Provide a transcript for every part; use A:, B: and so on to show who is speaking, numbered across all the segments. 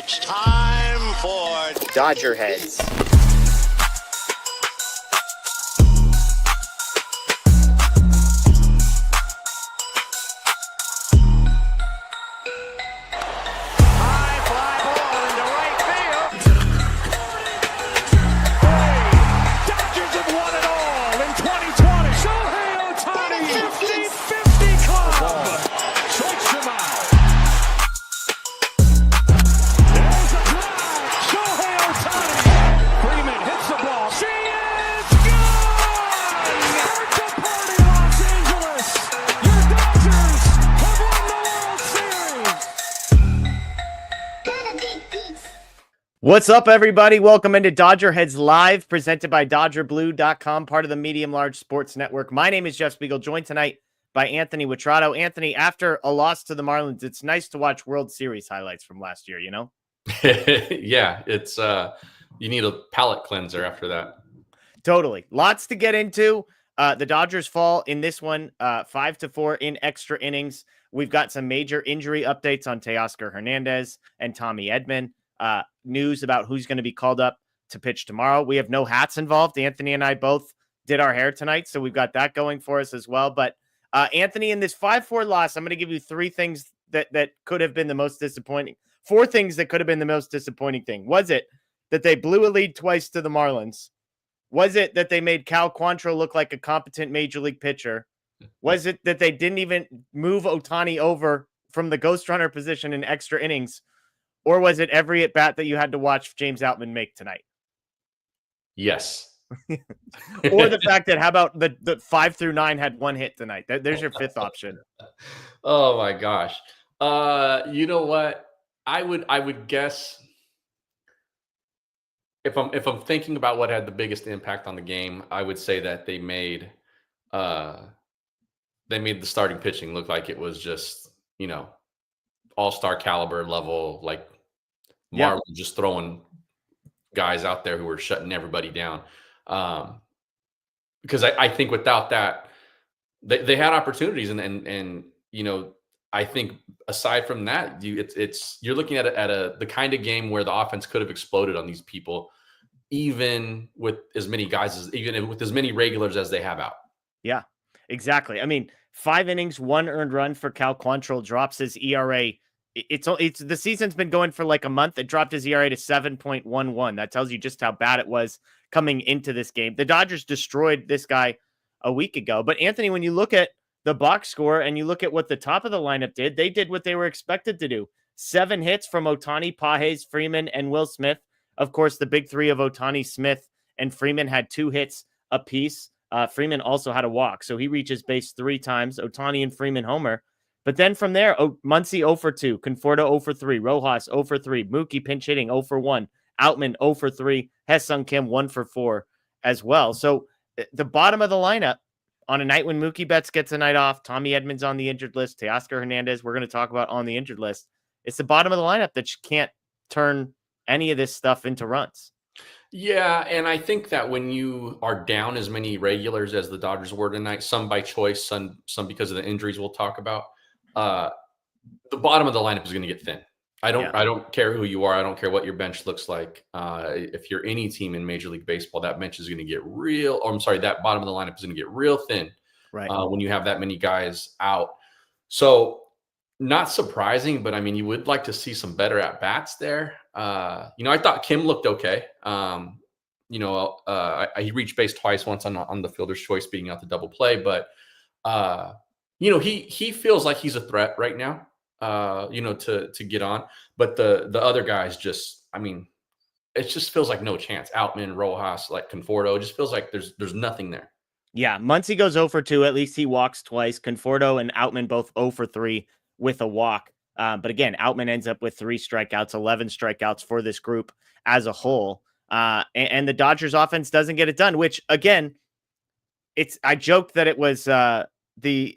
A: It's time for
B: DodgerHeads.
A: high fly ball into right field. Dodgers have won it all in 2020. Shohei Ohtani, 50-50 club. Strikes him out. There's a drive. Shohei Ohtani. Freeman hits the ball. She is gone. Birthday party, Los Angeles. Your Dodgers have won the World Series.
B: What's up, everybody? Welcome into DodgerHeads Live, presented by DodgerBlue.com, part of the Medium Large Sports Network. My name is Jeff Spiegel, joined tonight by Anthony Witrado. Anthony, after a loss to the Marlins, it's nice to watch World Series highlights from last year, you know?
C: Yeah, it's you need a palate cleanser after that.
B: Totally. Lots to get into. The Dodgers fall in this one, 5-4 in extra innings. We've got some major injury updates on Teoscar Hernández and Tommy Edman. News about who's going to be called up to pitch tomorrow. We have no hats involved. Anthony and I both did our hair tonight, so we've got that going for us as well. But Anthony, in this 5-4 loss, I'm going to give you three things that could have been the most disappointing. Four things that could have been the most disappointing thing. Was it that they blew a lead twice to the Marlins? Was it that they made Cal Quantrill look like a competent major league pitcher? Was it that they didn't even move Ohtani over from the ghost runner position in extra innings? Or was it every at-bat that you had to watch James Outman make tonight?
C: Yes.
B: Or the fact that, how about the 5 through 9 had one hit tonight? There's your fifth option.
C: Oh my gosh. You know what? I would guess if I'm thinking about what had the biggest impact on the game, I would say that they made the starting pitching look like it was just, all-star caliber level, like Marlins just throwing guys out there who were shutting everybody down. Because I think without that, they had opportunities, and I think aside from that, you're looking at the kind of game where the offense could have exploded on these people, even with as many regulars as they have out.
B: Yeah, exactly. I mean, 5 innings, 1 earned run for Cal Quantrill, drops his ERA. It's the season's been going for like a month. It dropped his ERA to 7.11. That tells you just how bad it was coming into this game. The Dodgers destroyed this guy a week ago. But Anthony, when you look at the box score and you look at what the top of the lineup did, they did what they were expected to do. 7 hits from Ohtani, Pages, Freeman, and Will Smith. Of course, the big three of Ohtani, Smith, and Freeman had 2 hits apiece. Freeman also had a walk, so he reaches base 3 times. Ohtani and Freeman homer. But then from there, Muncy 0 for 2, Conforto 0 for 3, Rojas 0 for 3, Mookie pinch hitting 0 for 1, Outman 0 for 3, Hyeseong Kim 1 for 4 as well. So the bottom of the lineup, on a night when Mookie Betts gets a night off, Tommy Edman's on the injured list, Teoscar Hernández, we're going to talk about on the injured list. It's the bottom of the lineup that can't turn any of this stuff into runs.
C: Yeah, and I think that when you are down as many regulars as the Dodgers were tonight, some by choice, some because of the injuries we'll talk about, the bottom of the lineup is going to get thin. I don't care who you are. I don't care what your bench looks like. If you're any team in Major League Baseball, that bench is going to get that bottom of the lineup is going to get real thin, right? When you have that many guys out. So not surprising, but I mean, you would like to see some better at bats there. I thought Kim looked okay. He reached base twice, once on the fielder's choice being out the double play, but he feels like he's a threat right now, to get on. But the other guys just, it just feels like no chance. Outman, Rojas, like Conforto, it just feels like there's nothing there.
B: Yeah, Muncy goes 0 for 2. At least he walks twice. Conforto and Outman both 0 for 3 with a walk. But again, Outman ends up with 3 strikeouts, 11 strikeouts for this group as a whole. And the Dodgers offense doesn't get it done, which again, I joked that it was the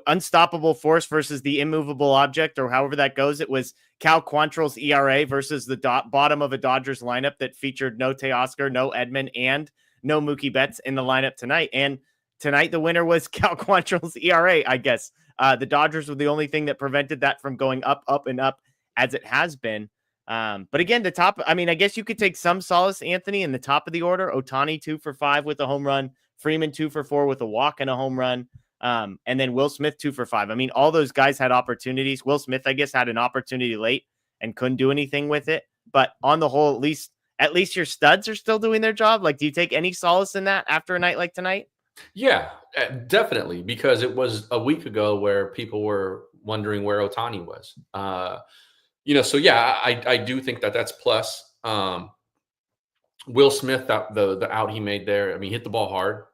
B: unstoppable force versus the immovable object, or however that goes. It was Cal Quantrill's ERA versus the bottom of a Dodgers lineup that featured no Teoscar, no Edman, and no Mookie Betts in the lineup tonight. And tonight, the winner was Cal Quantrill's ERA, I guess. The Dodgers were the only thing that prevented that from going up, up, and up as it has been. But again, the top, I mean, I guess you could take some solace, Anthony, in the top of the order. Ohtani 2 for 5 with a home run. Freeman 2 for 4 with a walk and a home run. And then Will Smith 2 for 5. I mean, all those guys had opportunities. Will Smith, I guess, had an opportunity late and couldn't do anything with it. But on the whole, at least your studs are still doing their job. Like, do you take any solace in that after a night like tonight?
C: Yeah, definitely, because it was a week ago where people were wondering where Ohtani was. So yeah, I do think that that's plus. Will Smith, that the out he made there, I mean, hit the ball hard.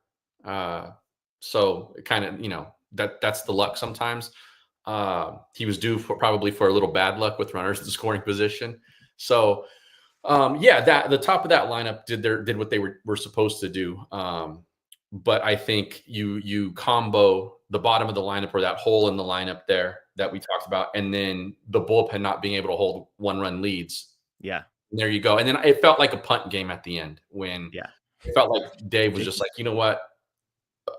C: So it kind of, that's the luck sometimes. He was due probably for a little bad luck with runners in scoring position. So that the top of that lineup did what they were supposed to do. But I think you combo the bottom of the lineup or that hole in the lineup there that we talked about, and then the bullpen not being able to hold 1-run leads.
B: Yeah.
C: There you go. And then it felt like a punt game at the end when it felt like Dave was just like, you know what?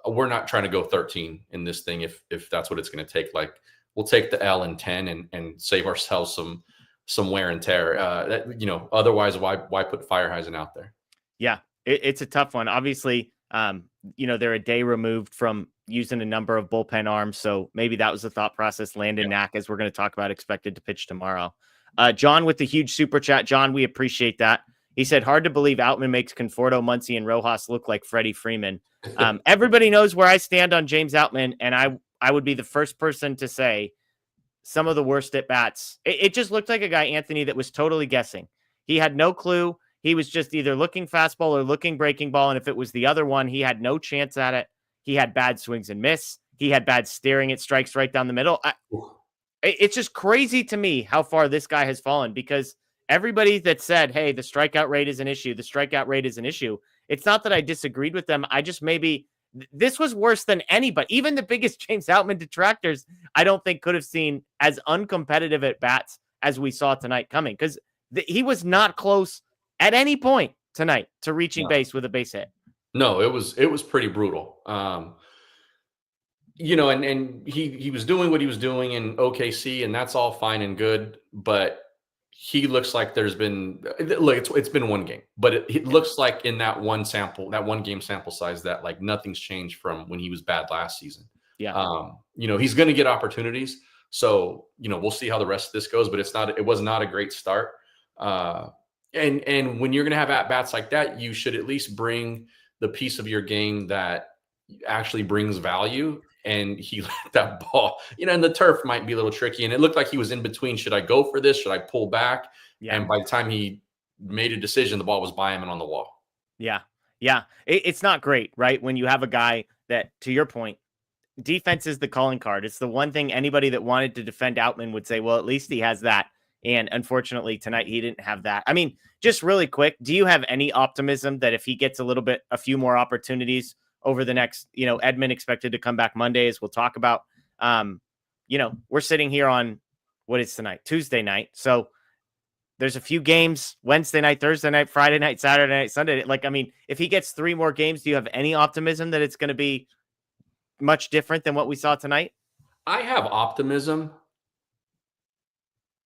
C: We're not trying to go 13 in this thing if that's what it's going to take. Like, we'll take the L in 10 and save ourselves some wear and tear. Otherwise, why put Hyeseong out there?
B: Yeah, it's a tough one. Obviously, they're a day removed from using a number of bullpen arms, so maybe that was the thought process. Landon Knack, as we're going to talk about, expected to pitch tomorrow. John with the huge super chat. John, we appreciate that. He said, hard to believe Outman makes Conforto, Muncy, and Rojas look like Freddie Freeman. Everybody knows where I stand on James Outman, and I would be the first person to say some of the worst at bats. It just looked like a guy, Anthony, that was totally guessing. He had no clue. He was just either looking fastball or looking breaking ball. And if it was the other one, he had no chance at it. He had bad swings and miss. He had bad staring at strikes right down the middle. It's just crazy to me how far this guy has fallen, because everybody that said, hey, the strikeout rate is an issue, it's not that I disagreed with them. I just this was worse than anybody. Even the biggest James Outman detractors, I don't think could have seen as uncompetitive at bats as we saw tonight coming, because he was not close at any point tonight to reaching base with a base hit.
C: No, it was pretty brutal. And he was doing what he was doing in OKC, and that's all fine and good. But he looks like it's been one game, but it looks like in that one game sample size that like nothing's changed from when he was bad last season.
B: Yeah.
C: He's going to get opportunities. So, we'll see how the rest of this goes, but it was not a great start. And when you're going to have at-bats like that, you should at least bring the piece of your game that actually brings value. And he let that ball, and the turf might be a little tricky. And it looked like he was in between. Should I go for this? Should I pull back? Yeah. And by the time he made a decision, the ball was by him and on the wall.
B: Yeah. Yeah. It's not great, right? When you have a guy that, to your point, defense is the calling card. It's the one thing anybody that wanted to defend Outman would say, well, at least he has that. And unfortunately, tonight, he didn't have that. I mean, just really quick, do you have any optimism that if he gets a few more opportunities over the next, Edman expected to come back Monday, as we'll talk about, we're sitting here on what is tonight, Tuesday night. So there's a few games, Wednesday night, Thursday night, Friday night, Saturday night, Sunday. If he gets 3 more games, do you have any optimism that it's going to be much different than what we saw tonight?
C: I have optimism.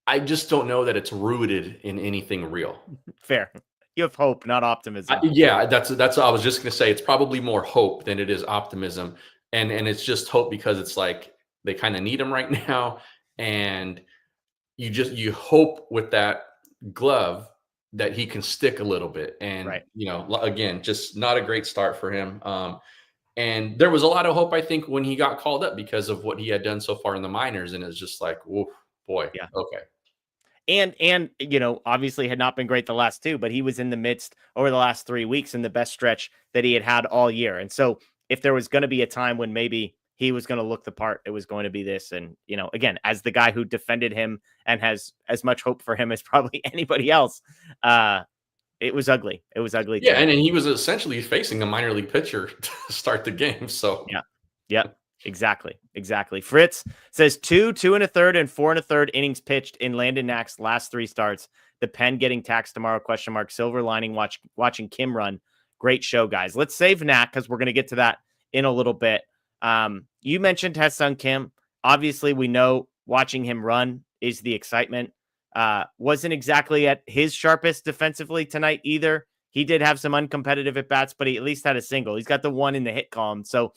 C: I just don't know that it's rooted in anything real.
B: Fair. You have hope, not optimism.
C: That's I was just going to say, it's probably more hope than it is optimism. And it's just hope because it's like they kind of need him right now. And you hope with that glove that he can stick a little bit. And,
B: right.
C: Again, just not a great start for him. And there was a lot of hope, I think, when he got called up because of what he had done so far in the minors. And it's just like, oof, boy. Yeah. Okay.
B: And obviously had not been great the last 2, but he was in the midst over the last 3 weeks in the best stretch that he had all year. And so if there was going to be a time when maybe he was going to look the part, it was going to be this. And, again, as the guy who defended him and has as much hope for him as probably anybody else, it was ugly. It was ugly.
C: Yeah. And he was essentially facing a minor league pitcher to start the game. So
B: yeah. Yep. Exactly. Fritz says 2 2.5, and 4 1/3 innings pitched in Landon Knack's last 3 starts. The pen getting taxed tomorrow, ? Silver lining watching Kim run. Great show, guys. Let's save Knack because we're going to get to that in a little bit. You mentioned Hyeseong Kim. Obviously, we know watching him run is the excitement. Wasn't exactly at his sharpest defensively tonight either. He did have some uncompetitive at bats, but he at least had a single. He's got the one in the hit column. So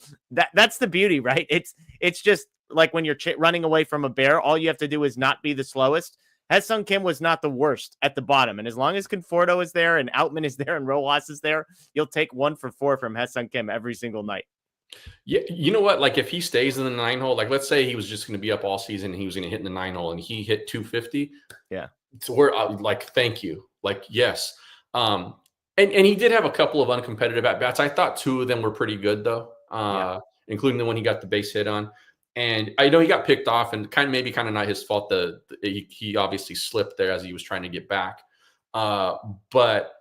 B: that's the beauty, right? It's just like when you're running away from a bear, all you have to do is not be the slowest. Hyeseong Kim was not the worst at the bottom. And as long as Conforto is there and Outman is there and Rojas is there, you'll take 1 for 4 from Hyeseong Kim every single night.
C: Yeah, you know what? Like if he stays in the 9 hole, like let's say he was just going to be up all season and he was going to hit in the 9 hole and he hit 250.
B: Yeah.
C: So we're like, thank you. Like, yes. And he did have a couple of uncompetitive at-bats. I thought 2 of them were pretty good though, including the one he got the base hit on. And I know he got picked off and maybe not his fault. He obviously slipped there as he was trying to get back. But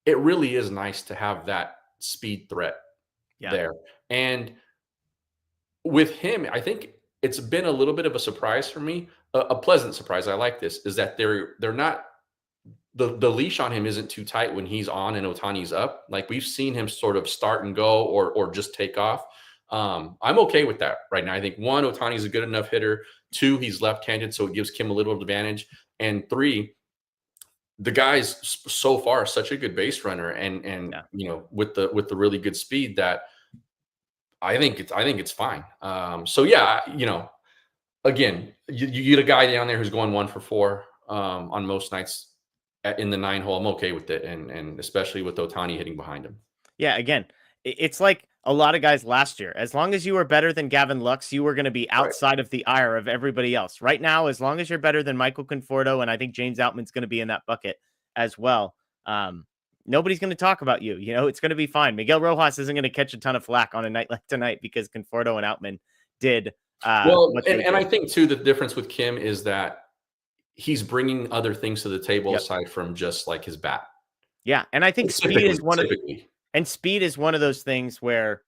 C: it really is nice to have that speed threat there. And with him, I think it's been a little bit of a surprise for me, a pleasant surprise. I like this, is that they're not, the leash on him isn't too tight when he's on and Ohtani's up. Like we've seen him sort of start and go or just take off. I'm okay with that right now. I think 1, Ohtani's a good enough hitter. 2, he's left-handed, so it gives Kim a little advantage. And 3, the guy's so far such a good base runner, and you know, with the really good speed that I think it's fine. So yeah, you know, again, you get a guy down there who's going 1 for 4 on most nights in the 9 hole. I'm okay with it, and especially with Ohtani hitting behind him.
B: Yeah, again, it's like a lot of guys last year. As long as you were better than Gavin Lux, you were going to be outside of the ire of everybody else. Right now, as long as you're better than Michael Conforto, and I think James Outman's going to be in that bucket as well, nobody's going to talk about you. You know, it's going to be fine. Miguel Rojas isn't going to catch a ton of flack on a night like tonight because Conforto and Outman did.
C: And I think too, the difference with Kim is that he's bringing other things to the table aside from just like his bat.
B: Yeah, and I think speed is one of those things where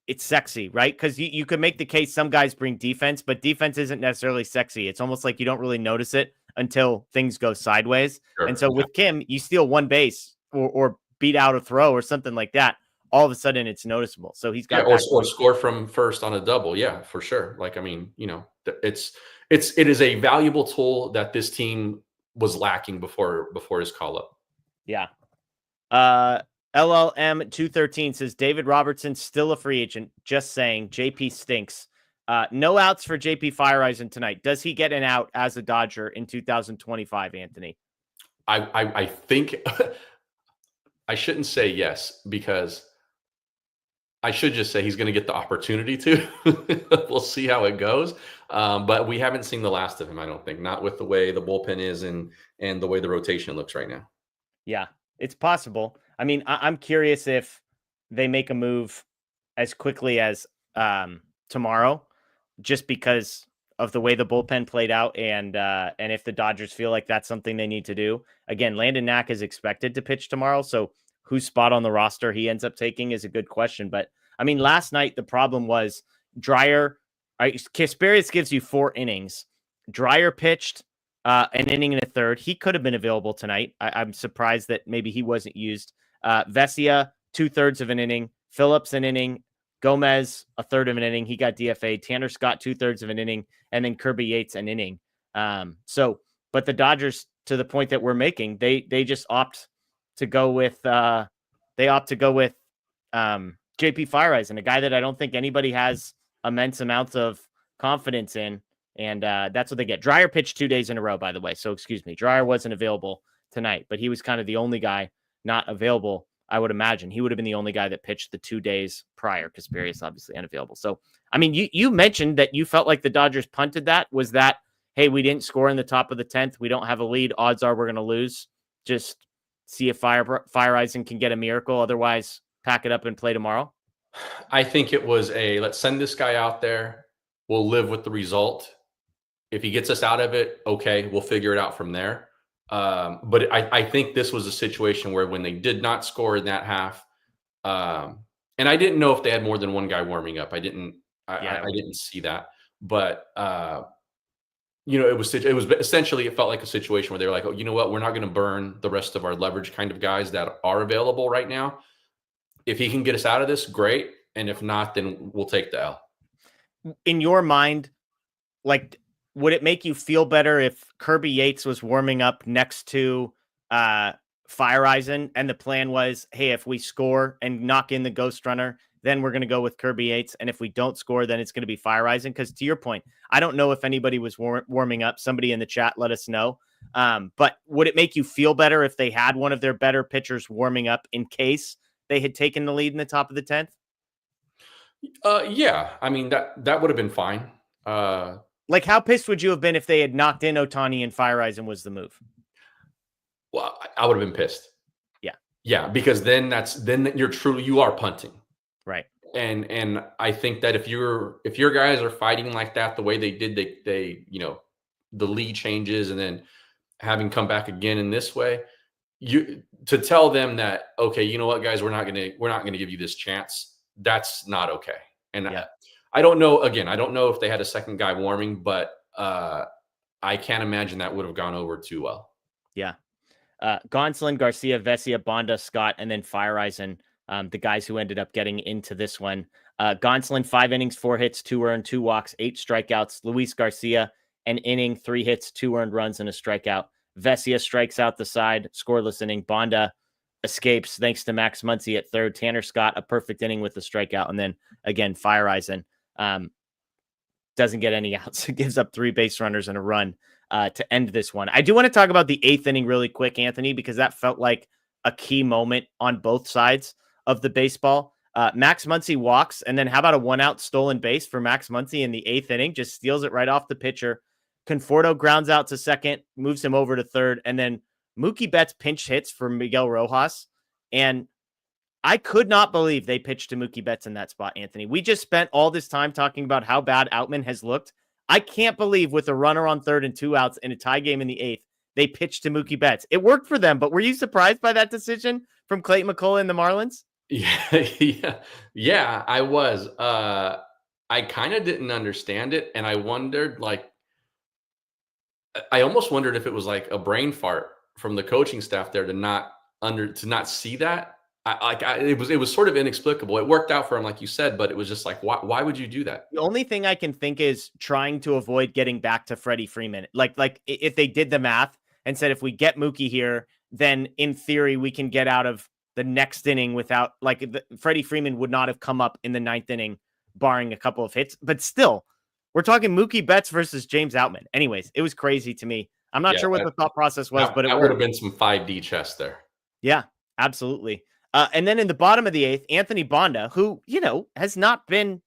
B: it's sexy, right? Because you could make the case some guys bring defense, but defense isn't necessarily sexy. It's almost like you don't really notice it until things go sideways. Sure. And so with Kim, you steal 1 base or beat out a throw or something like that, all of a sudden it's noticeable. So he's got
C: or score from first on a double. Yeah, for sure. Like, I mean, you know, it is a valuable tool that this team was lacking before his call up.
B: Yeah. LLM 213 says David Robertson still a free agent. Just saying, JP stinks. No outs for JP Fireisen tonight. Does he get an out as a Dodger in 2025, Anthony?
C: I think I shouldn't say yes, because I should just say he's going to get the opportunity to. We'll see how it goes. But we haven't seen the last of him, I don't think. Not with the way the bullpen is and the way the rotation looks right now.
B: Yeah, it's possible. I mean, I'm curious if they make a move as quickly as tomorrow, just because of the way the bullpen played out, and if the Dodgers feel like that's something they need to do. Again, Landon Knack is expected to pitch tomorrow, so whose spot on the roster he ends up taking is a good question. But I mean, last night the problem was Dreyer. Kasperius gives you 4 innings. Dreyer pitched an inning and a third. He could have been available tonight. I'm surprised that maybe he wasn't used. Vesia, 2/3 of an inning. Phillips, an inning. Gomez, a third of an inning. He got DFA. Tanner Scott, 2/3 of an inning. And then Kirby Yates, an inning. But the Dodgers, to the point that we're making, they just opt to go with JP Fireisen, a guy that I don't think anybody has immense amounts of confidence in. And that's what they get. Dreyer pitched 2 days in a row, by the way. So excuse me. Dreyer wasn't available tonight, but he was kind of the only guy not available. I would imagine he would have been the only guy that pitched the 2 days prior. Kasperius obviously unavailable. So, I mean, you mentioned that you felt like the Dodgers punted that. Was that, hey, we didn't score in the top of the 10th. We don't have a lead. Odds are we're going to lose. Just see if Fireisen can get a miracle. Otherwise, pack it up and play tomorrow.
C: I think it was let's send this guy out there. We'll live with the result. If he gets us out of it, okay, we'll figure it out from there. But I think this was a situation where when they did not score in that half, and I didn't know if they had more than one guy warming up. I didn't see that. But it was essentially, it felt like a situation where they were like, oh, you know what? We're not going to burn the rest of our leverage kind of guys that are available right now. If he can get us out of this, great. And if not, then we'll take the L.
B: In your mind, like, would it make you feel better if Kirby Yates was warming up next to Fireisen and the plan was, hey, if we score and knock in the ghost runner, then we're going to go with Kirby Yates. And if we don't score, then it's going to be Fireisen. Because to your point, I don't know if anybody was warming up. Somebody in the chat let us know. But would it make you feel better if they had one of their better pitchers warming up in case they had taken the lead in the top of the 10th?
C: Yeah. I mean, that would have been fine.
B: Like, how pissed would you have been if they had knocked in Ohtani and Fireisen was the move?
C: Well, I would have been pissed.
B: Yeah.
C: Yeah. Because then you are punting.
B: Right.
C: And I think that if your guys are fighting like that, the way they did, they the lead changes and then having come back again in this way, to tell them that, okay, you know what, guys, we're not gonna give you this chance. That's not okay. And
B: yeah.
C: I don't know. Again, I don't know if they had a second guy warming, but I can't imagine that would have gone over too well.
B: Yeah. Gonsolin, Garcia, Vesia, Bonda, Scott, and then Fireisen, the guys who ended up getting into this one. Gonsolin, 5 innings, 4 hits, 2 earned, 2 walks, 8 strikeouts. Luis Garcia, an inning, 3 hits, 2 earned runs, and a strikeout. Vesia strikes out the side, scoreless inning. Bonda escapes thanks to Max Muncy at third. Tanner Scott, a perfect inning with a strikeout. And then again, Fireisen doesn't get any outs. It gives up 3 base runners and a run to end this one. I do want to talk about the 8th inning really quick, Anthony, because that felt like a key moment on both sides of the baseball. Max Muncy walks, and then how about a 1-out stolen base for Max Muncy in the 8th inning? Just steals it right off the pitcher. Conforto grounds out to second, moves him over to third, and then Mookie Betts pinch hits for Miguel Rojas. And I could not believe they pitched to Mookie Betts in that spot, Anthony. We just spent all this time talking about how bad Outman has looked. I can't believe with a runner on third and 2 outs in a tie game in the 8th, they pitched to Mookie Betts. It worked for them, but were you surprised by that decision from Clayton McCullough and the Marlins?
C: Yeah, I was. I kind of didn't understand it, and I wondered, I almost wondered if it was like a brain fart from the coaching staff there to not see that. It was sort of inexplicable. It worked out for him, like you said, but it was just like, why would you do that?
B: The only thing I can think is trying to avoid getting back to Freddie Freeman. Like if they did the math and said, if we get Mookie here, then in theory we can get out of the next inning without Freddie Freeman would not have come up in the 9th inning, barring a couple of hits. But still, we're talking Mookie Betts versus James Outman. Anyways, it was crazy to me. I'm not sure what the thought process was, but it
C: would have been some 5D chess there.
B: Yeah, absolutely. And then in the bottom of the 8th, Anthony Bonda, who, has not been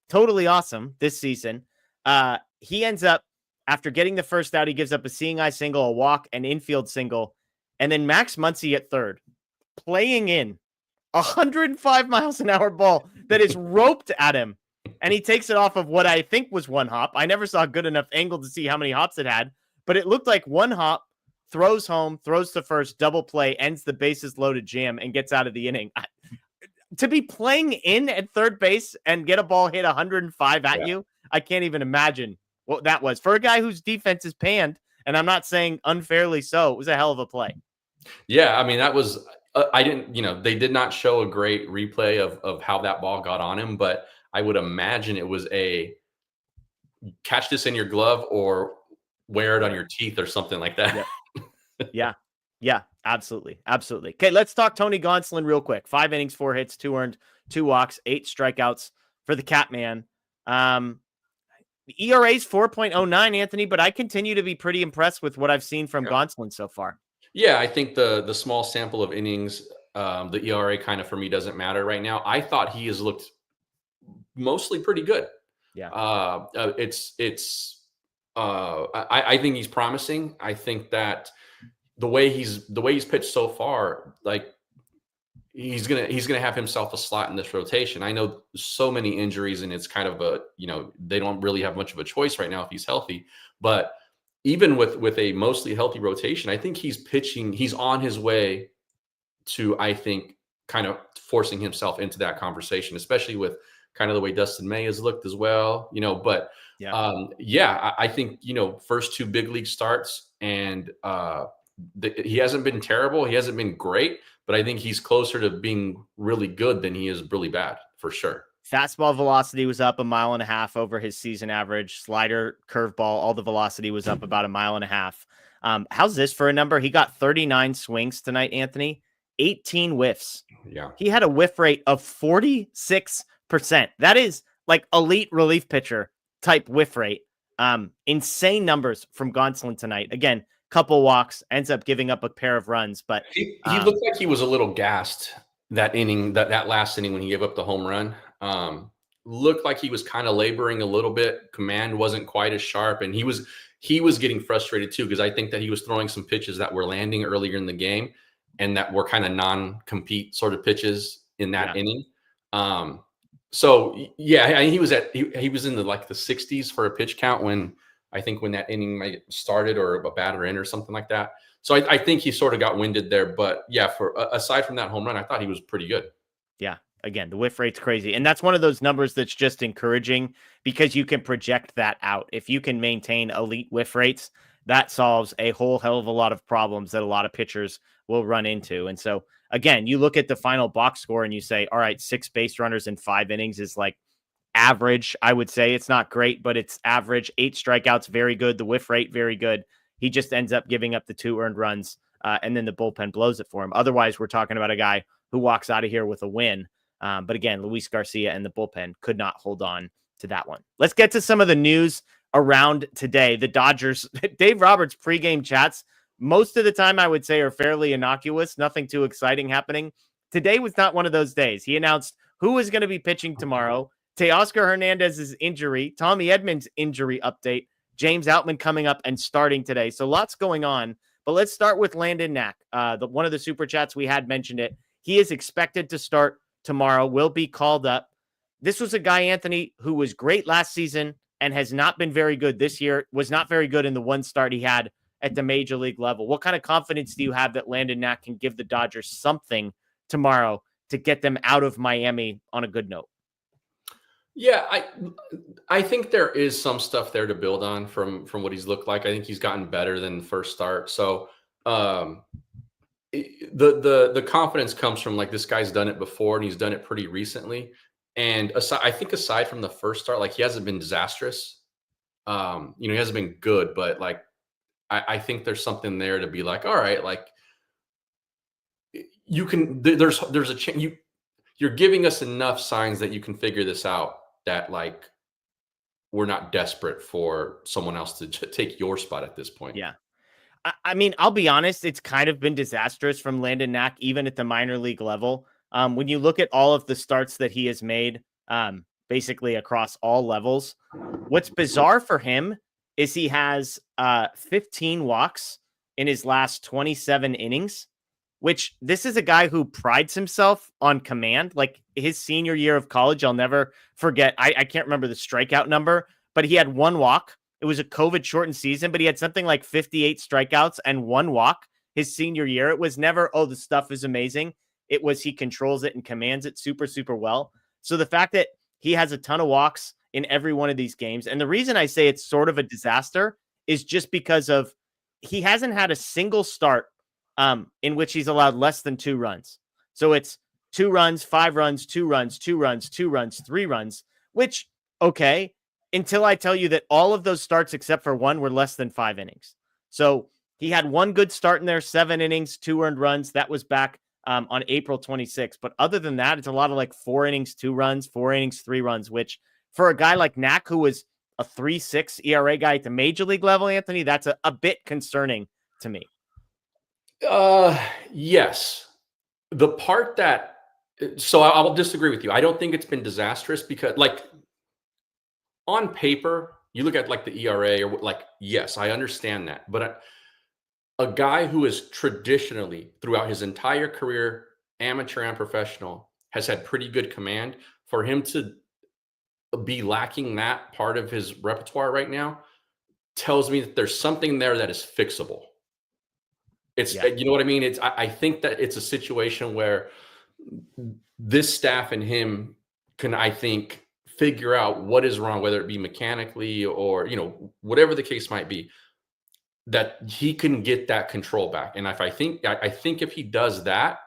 B: totally awesome this season. He ends up, after getting the first out, he gives up a seeing eye single, a walk, an infield single, and then Max Muncy at third, playing in 105 miles an hour ball that is roped at him. And he takes it off of what I think was 1 hop. I never saw a good enough angle to see how many hops it had, but it looked like 1 hop, throws home, throws to first, double play, ends the bases loaded jam, and gets out of the inning. To be playing in at third base and get a ball hit 105 at you, I can't even imagine what that was. For a guy whose defense is panned, and I'm not saying unfairly so, it was a hell of a play.
C: Yeah, I mean, that was they did not show a great replay of how that ball got on him, but I would imagine it was a catch this in your glove or wear it on your teeth or something like that.
B: Yeah, absolutely. Okay, let's talk Tony Gonsolin real quick. 5 innings, 4 hits, 2 earned, 2 walks, 8 strikeouts for the Catman. The ERA is 4.09, Anthony, but I continue to be pretty impressed with what I've seen from Gonsolin so far.
C: Yeah, I think the small sample of innings, the ERA kind of for me doesn't matter right now. I thought he has looked mostly pretty good.
B: Yeah.
C: I think he's promising. I think that the way he's pitched so far, like he's gonna have himself a slot in this rotation. I know so many injuries, and it's kind of they don't really have much of a choice right now if he's healthy. But even with a mostly healthy rotation, I think he's pitching. He's on his way to, I think, kind of forcing himself into that conversation, especially with kind of the way Dustin May has looked as well. But I think first 2 big league starts, and he hasn't been terrible. He hasn't been great, but I think he's closer to being really good than he is really bad, for sure.
B: Fastball velocity was up 1.5 miles over his season average. Slider, curveball, all the velocity was up about 1.5 miles. How's this for a number? He got 39 swings tonight, Anthony. 18 whiffs.
C: Yeah.
B: He had a whiff rate of 46%. That is like elite relief pitcher type whiff rate. Insane numbers from Gonsolin tonight. Again, couple walks, ends up giving up a pair of runs, but
C: he looked like he was a little gassed that inning, that last inning when he gave up the home run. Looked like he was kind of laboring a little bit. Command wasn't quite as sharp, and he was getting frustrated too, because I think that he was throwing some pitches that were landing earlier in the game and that were kind of non-compete sort of pitches in that inning. So yeah, he was in the 60s for a pitch count when that inning might started, or a batter in or something like that. So I think he sort of got winded there. But yeah, aside from that home run, I thought he was pretty good.
B: Yeah. Again, the whiff rate's crazy. And that's one of those numbers that's just encouraging because you can project that out. If you can maintain elite whiff rates, that solves a whole hell of a lot of problems that a lot of pitchers will run into. And so, again, you look at the final box score and you say, all right, 6 base runners in 5 innings is like average. I would say it's not great, but it's average. 8 strikeouts, very good. The whiff rate, very good. He just ends up giving up the 2 earned runs, and then the bullpen blows it for him. Otherwise, we're talking about a guy who walks out of here with a win. But again, Luis Garcia and the bullpen could not hold on to that one. Let's get to some of the news around today. The Dodgers, Dave Roberts' pregame chats, most of the time I would say are fairly innocuous. Nothing too exciting happening. Today was not one of those days. He announced who is going to be pitching tomorrow, Teoscar Hernández's injury, Tommy Edman's injury update, James Outman coming up and starting today. So lots going on. But let's start with Landon Knack. One of the super chats, we had mentioned it. He is expected to start tomorrow, will be called up. This was a guy, Anthony, who was great last season and has not been very good this year, was not very good in the one start he had at the major league level. What kind of confidence do you have that Landon Knack can give the Dodgers something tomorrow to get them out of Miami on a good note?
C: Yeah, I think there is some stuff there to build on from what he's looked like. I think he's gotten better than the first start. So the confidence comes from this guy's done it before and he's done it pretty recently. And aside from the first start, he hasn't been disastrous. He hasn't been good, but I think there's something there to be all right, you can, there's a chance you're giving us enough signs that you can figure this out, that we're not desperate for someone else to take your spot at this point.
B: Yeah. I mean, I'll be honest, it's kind of been disastrous from Landon Knack, even at the minor league level. When you look at all of the starts that he has made, basically across all levels, what's bizarre for him is he has 15 walks in his last 27 innings, which this is a guy who prides himself on command. Like his senior year of college, I'll never forget. I can't remember the strikeout number, but he had 1 walk. It was a COVID shortened season, but he had something like 58 strikeouts and 1 walk his senior year. It was never, oh, the stuff is amazing. It was, he controls it and commands it super, super well. So the fact that he has a ton of walks in every one of these games, and the reason I say it's sort of a disaster is just because of he hasn't had a single start in which he's allowed less than 2 runs. So it's 2 runs, 5 runs, 2 runs, 2 runs, 2 runs, 3 runs, which, okay, until I tell you that all of those starts except for 1 were less than 5 innings. So he had 1 good start in there, 7 innings, 2 earned runs. That was back on April 26th. But other than that, it's a lot of 4 innings, 2 runs, 4 innings, 3 runs, which for a guy like Knack, who was a 3.6 ERA guy at the major league level, Anthony, that's a bit concerning to me.
C: Yes. The part that, so I'll disagree with you. I don't think it's been disastrous because on paper, you look at the ERA or yes, I understand that. But a guy who is traditionally throughout his entire career, amateur and professional, has had pretty good command, for him to be lacking that part of his repertoire right now tells me that there's something there that is fixable. It's, you know what I mean? I think that it's a situation where this staff and him can, I think, figure out what is wrong, whether it be mechanically or, whatever the case might be, that he can get that control back. And I think if he does that,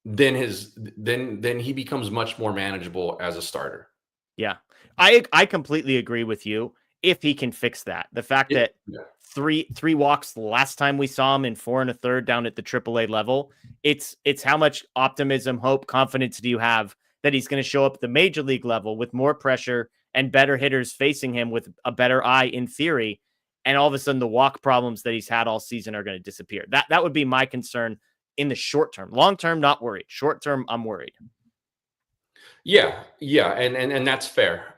C: then he becomes much more manageable as a starter.
B: Yeah. I completely agree with you if he can fix that. The fact that
C: Yeah.
B: three walks the last time we saw him in 4 1/3 down at the AAA level, it's how much optimism, hope, confidence do you have that he's going to show up at the major league level with more pressure and better hitters facing him with a better eye in theory, and all of a sudden the walk problems that he's had all season are going to disappear. That would be my concern in the short term. Long term, not worried. Short term, I'm worried.
C: Yeah, and that's fair.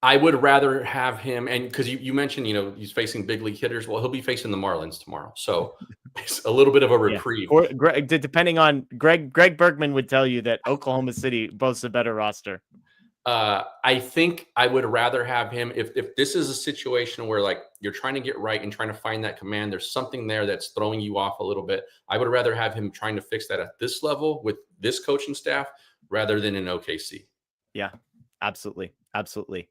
C: I would rather have him, and because you mentioned, he's facing big league hitters. Well, he'll be facing the Marlins tomorrow, so it's a little bit of a
B: Yeah.
C: reprieve.
B: Or, depending on Greg Bergman would tell you that Oklahoma City boasts a better roster.
C: I think I would rather have him if this is a situation where like you're trying to get right and trying to find that command, there's something there that's throwing you off a little bit. I would rather have him trying to fix that at this level with this coaching staff rather than in OKC.
B: Yeah, absolutely. Absolutely.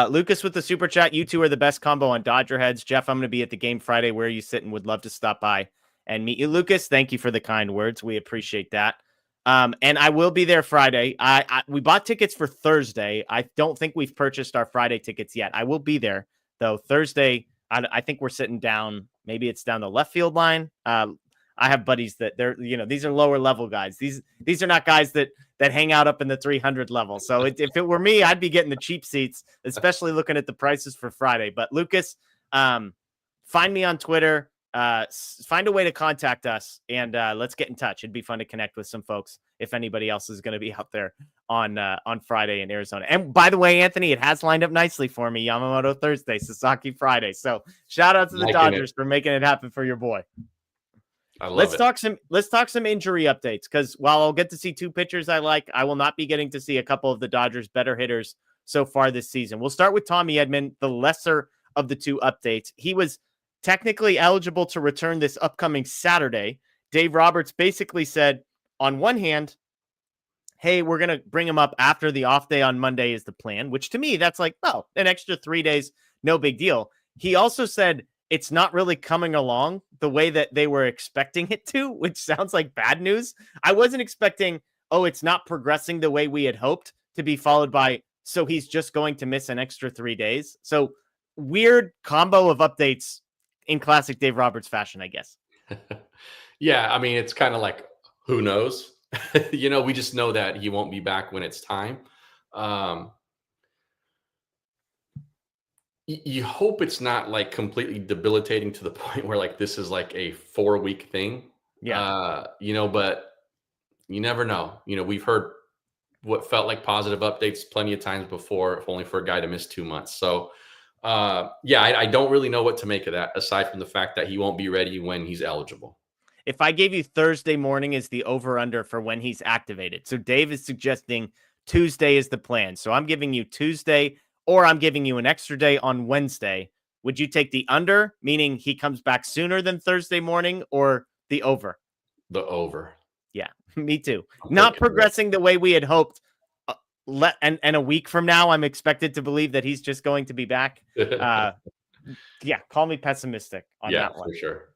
B: Lucas with the super chat. You two are the best combo on Dodger Heads. Jeff, I'm going to be at the game Friday. Where are you sitting? Would love to stop by and meet you. Lucas, thank you for the kind words. We appreciate that. And I will be there Friday. We bought tickets for Thursday. I don't think we've purchased our Friday tickets yet. I will be there though. Thursday, I think we're sitting down. Maybe it's down the left field line. I have buddies that these are lower level guys. These are not guys that hang out up in the 300 level. So if it were me, I'd be getting the cheap seats, especially looking at the prices for Friday. But Lucas, find me on Twitter. Find a way to contact us and let's get in touch. It'd be fun to connect with some folks if anybody else is going to be out there on Friday in Arizona. And by the way, Anthony, it has lined up nicely for me. Yamamoto Thursday, Sasaki Friday. So shout out to the Dodgers for making it happen for your boy. Let's talk some injury updates, because while I'll get to see 2 pitchers I like, I will not be getting to see a couple of the Dodgers' better hitters so far this season. We'll start with Tommy Edman, the lesser of the 2 updates. He was technically eligible to return this upcoming Saturday. Dave Roberts basically said, on one hand, hey, we're going to bring him up after the off day on Monday is the plan, which to me, that's like, oh, an extra 3 days, no big deal. He also said it's not really coming along the way that they were expecting it to, which sounds like bad news. I wasn't expecting, oh, it's not progressing the way we had hoped, to be followed by, so he's just going to miss an extra 3 days. So weird combo of updates in classic Dave Roberts fashion, I guess.
C: Yeah, I mean, it's kind of like, who knows? We just know that he won't be back when it's time. You hope it's not like completely debilitating to the point where like this is like a 4-week thing.
B: Yeah.
C: But you never know. We've heard what felt like positive updates plenty of times before, if only for a guy to miss 2 months. So I don't really know what to make of that, aside from the fact that he won't be ready when he's eligible.
B: If I gave you Thursday morning as the over-under for when he's activated. So Dave is suggesting Tuesday is the plan. So I'm giving you Tuesday, or I'm giving you an extra day on Wednesday. Would you take the under, meaning he comes back sooner than Thursday morning, or the over?
C: The over.
B: Yeah, me too. Not progressing the way we had hoped. And a week from now, I'm expected to believe that he's just going to be back. Yeah, call me pessimistic on that one.
C: For sure.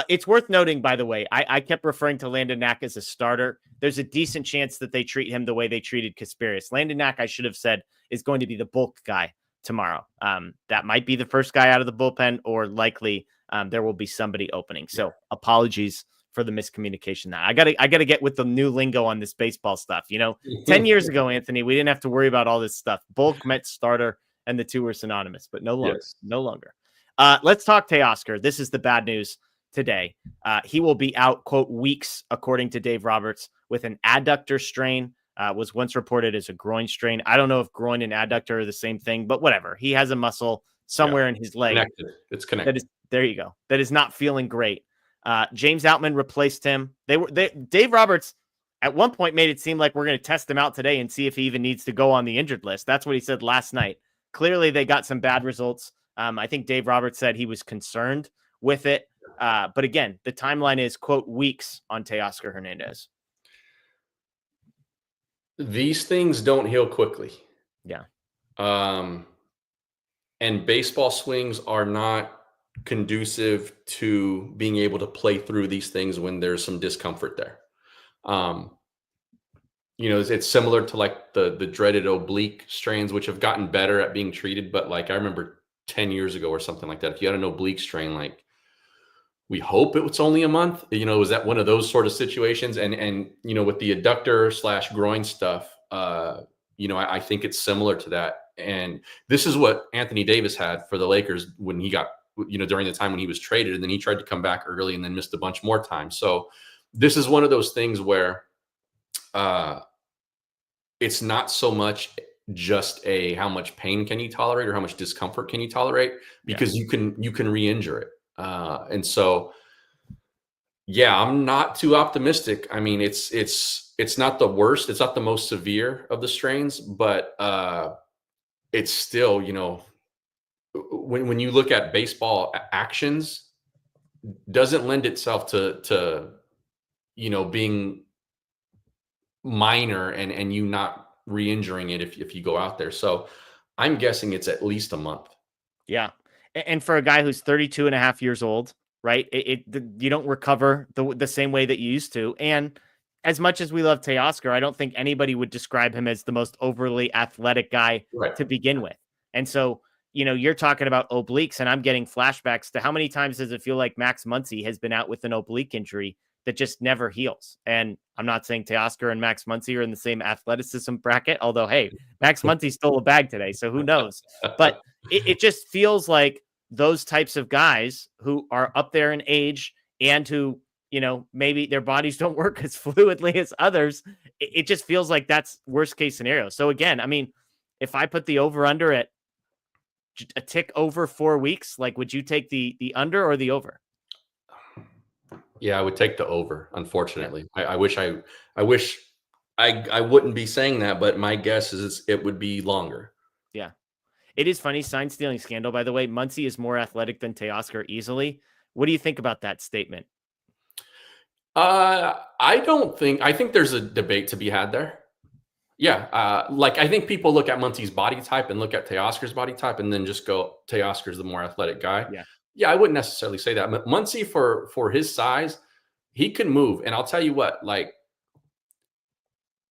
B: It's worth noting, by the way, I kept referring to Landon Knack as a starter. There's a decent chance that they treat him the way they treated Kasperius. Landon Knack, I should have said, is going to be the bulk guy tomorrow. That might be the first guy out of the bullpen, or likely there will be somebody opening. So apologies for the miscommunication. That I gotta get with the new lingo on this baseball stuff. 10 years ago, Anthony, we didn't have to worry about all this stuff. Bulk meant starter, and the two were synonymous, but no longer. Yes. No longer. Let's talk Teoscar. This is the bad news today. He will be out, quote, weeks, according to Dave Roberts, with an adductor strain. Was once reported as a groin strain. I don't know if groin and adductor are the same thing, but whatever. He has a muscle somewhere in his leg.
C: Connected. It's connected.
B: There you go. That is not feeling great. James Outman replaced him. Dave Roberts at one point made it seem like we're going to test him out today and see if he even needs to go on the injured list. That's what he said last night. Clearly, they got some bad results. I think Dave Roberts said he was concerned with it. But again, the timeline is, quote, weeks on Teoscar Hernández.
C: These things don't heal quickly.
B: Yeah.
C: And baseball swings are not conducive to being able to play through these things when there's some discomfort there. it's similar to like the dreaded oblique strains, which have gotten better at being treated. But like I remember 10 years ago or something like that, if you had an oblique strain, like we hope it was only a month. Was that one of those sort of situations? And with the adductor / groin stuff, I think it's similar to that. And this is what Anthony Davis had for the Lakers when he got, during the time when he was traded, and then he tried to come back early and then missed a bunch more time. So this is one of those things where it's not so much just how much pain can you tolerate or how much discomfort can you tolerate, because you can re-injure it. And so, yeah, I'm not too optimistic. I mean, it's not the worst. It's not the most severe of the strains, but it's still, when you look at baseball actions, doesn't lend itself to being minor and you not re-injuring it if you go out there. So I'm guessing it's at least a month.
B: Yeah. And for a guy who's 32 and a half years old, right? You don't recover the same way that you used to. And as much as we love Teoscar, I don't think anybody would describe him as the most overly athletic guy to begin with. And so, you're talking about obliques, and I'm getting flashbacks to how many times does it feel like Max Muncy has been out with an oblique injury that just never heals. And I'm not saying Teoscar and Max Muncy are in the same athleticism bracket, although, hey, Max Muncy stole a bag today, so who knows? But it just feels like those types of guys who are up there in age and who, maybe their bodies don't work as fluidly as others, it just feels like that's worst case scenario. So again, I mean, if I put the over under at a tick over 4 weeks, like, would you take the under or the over?
C: Yeah, I would take the over. Unfortunately, I wish I wouldn't be saying that, but my guess is it would be longer.
B: Yeah, it is funny. Sign stealing scandal, by the way. Muncy is more athletic than Teoscar easily. What do you think about that statement?
C: I think there's a debate to be had there. Yeah, I think people look at Muncy's body type and look at Teoscar's body type and then just go, Teoscar's the more athletic guy. Yeah, I wouldn't necessarily say that. But Muncy, for his size, he can move. And I'll tell you what, like,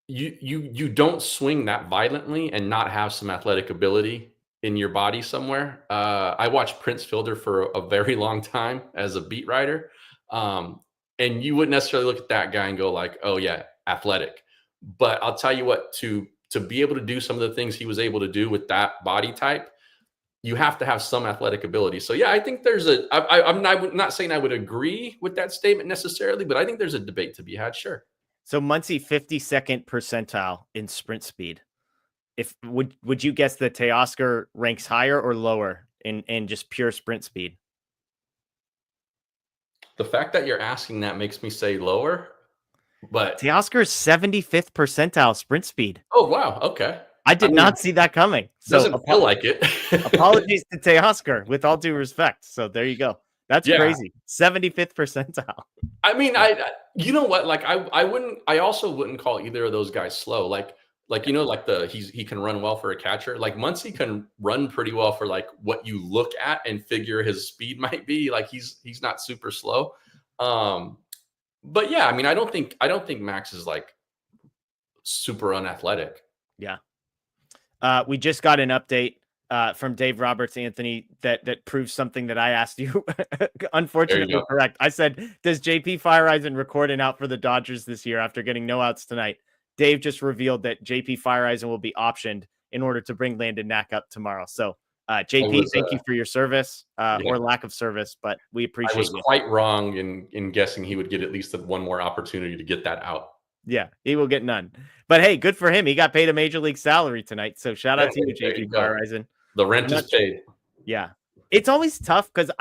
C: you don't swing that violently and not have some athletic ability in your body somewhere. I watched Prince Fielder for a very long time as a beat writer. And you wouldn't necessarily look at that guy and go like, oh yeah, athletic. But I'll tell you what, to be able to do some of the things he was able to do with that body type, you have to have some athletic ability. So yeah, I think there's I'm not saying I would agree with that statement necessarily, but I think there's a debate to be had. Sure.
B: So Muncy 52nd percentile in sprint speed. Would you guess that Teoscar ranks higher or lower in just pure sprint speed?
C: The fact that you're asking that makes me say lower, but
B: Teoscar's 75th percentile sprint speed.
C: Oh wow, okay.
B: I did not see that coming. So
C: doesn't feel like it.
B: Apologies to Teoscar, with all due respect. So there you go. That's crazy. 75th percentile.
C: I mean, you know what? Like I also wouldn't call either of those guys slow. Like he can run well for a catcher. Like Muncy can run pretty well for like what you look at and figure his speed might be. Like he's not super slow. But yeah, I mean, I don't think Max is like super unathletic.
B: Yeah. We just got an update from Dave Roberts, Anthony, that proves something that I asked you. Unfortunately, correct. I said, does JP Fireeisen record an out for the Dodgers this year after getting no outs tonight? Dave just revealed that JP Fireeisen will be optioned in order to bring Landon Knack up tomorrow. So, JP, thank you for your service or lack of service, but we appreciate it. I was
C: quite wrong in guessing he would get at least one more opportunity to get that out.
B: Yeah, he will get none. But hey, good for him. He got paid a major league salary tonight. So shout out to you, JP Fireeisen.
C: The rent is paid.
B: Yeah. It's always tough because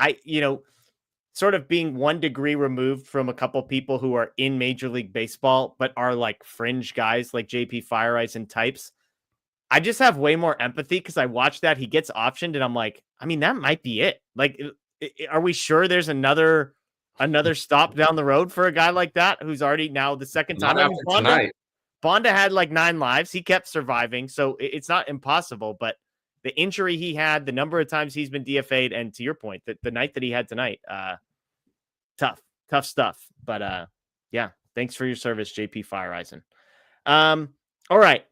B: sort of being 1 degree removed from a couple people who are in Major League Baseball, but are like fringe guys like JP Fireeisen types. I just have way more empathy because I watched that. He gets optioned and I'm like, I mean, that might be it. Like, are we sure there's another stop down the road for a guy like that who's already now the second time?
C: Not after tonight.
B: Bonda had like 9 lives. He kept surviving. So it's not impossible, but the injury he had, the number of times he's been DFA'd, and to your point, the night that he had tonight, tough stuff. But yeah, thanks for your service, JP Fireeisen. All right.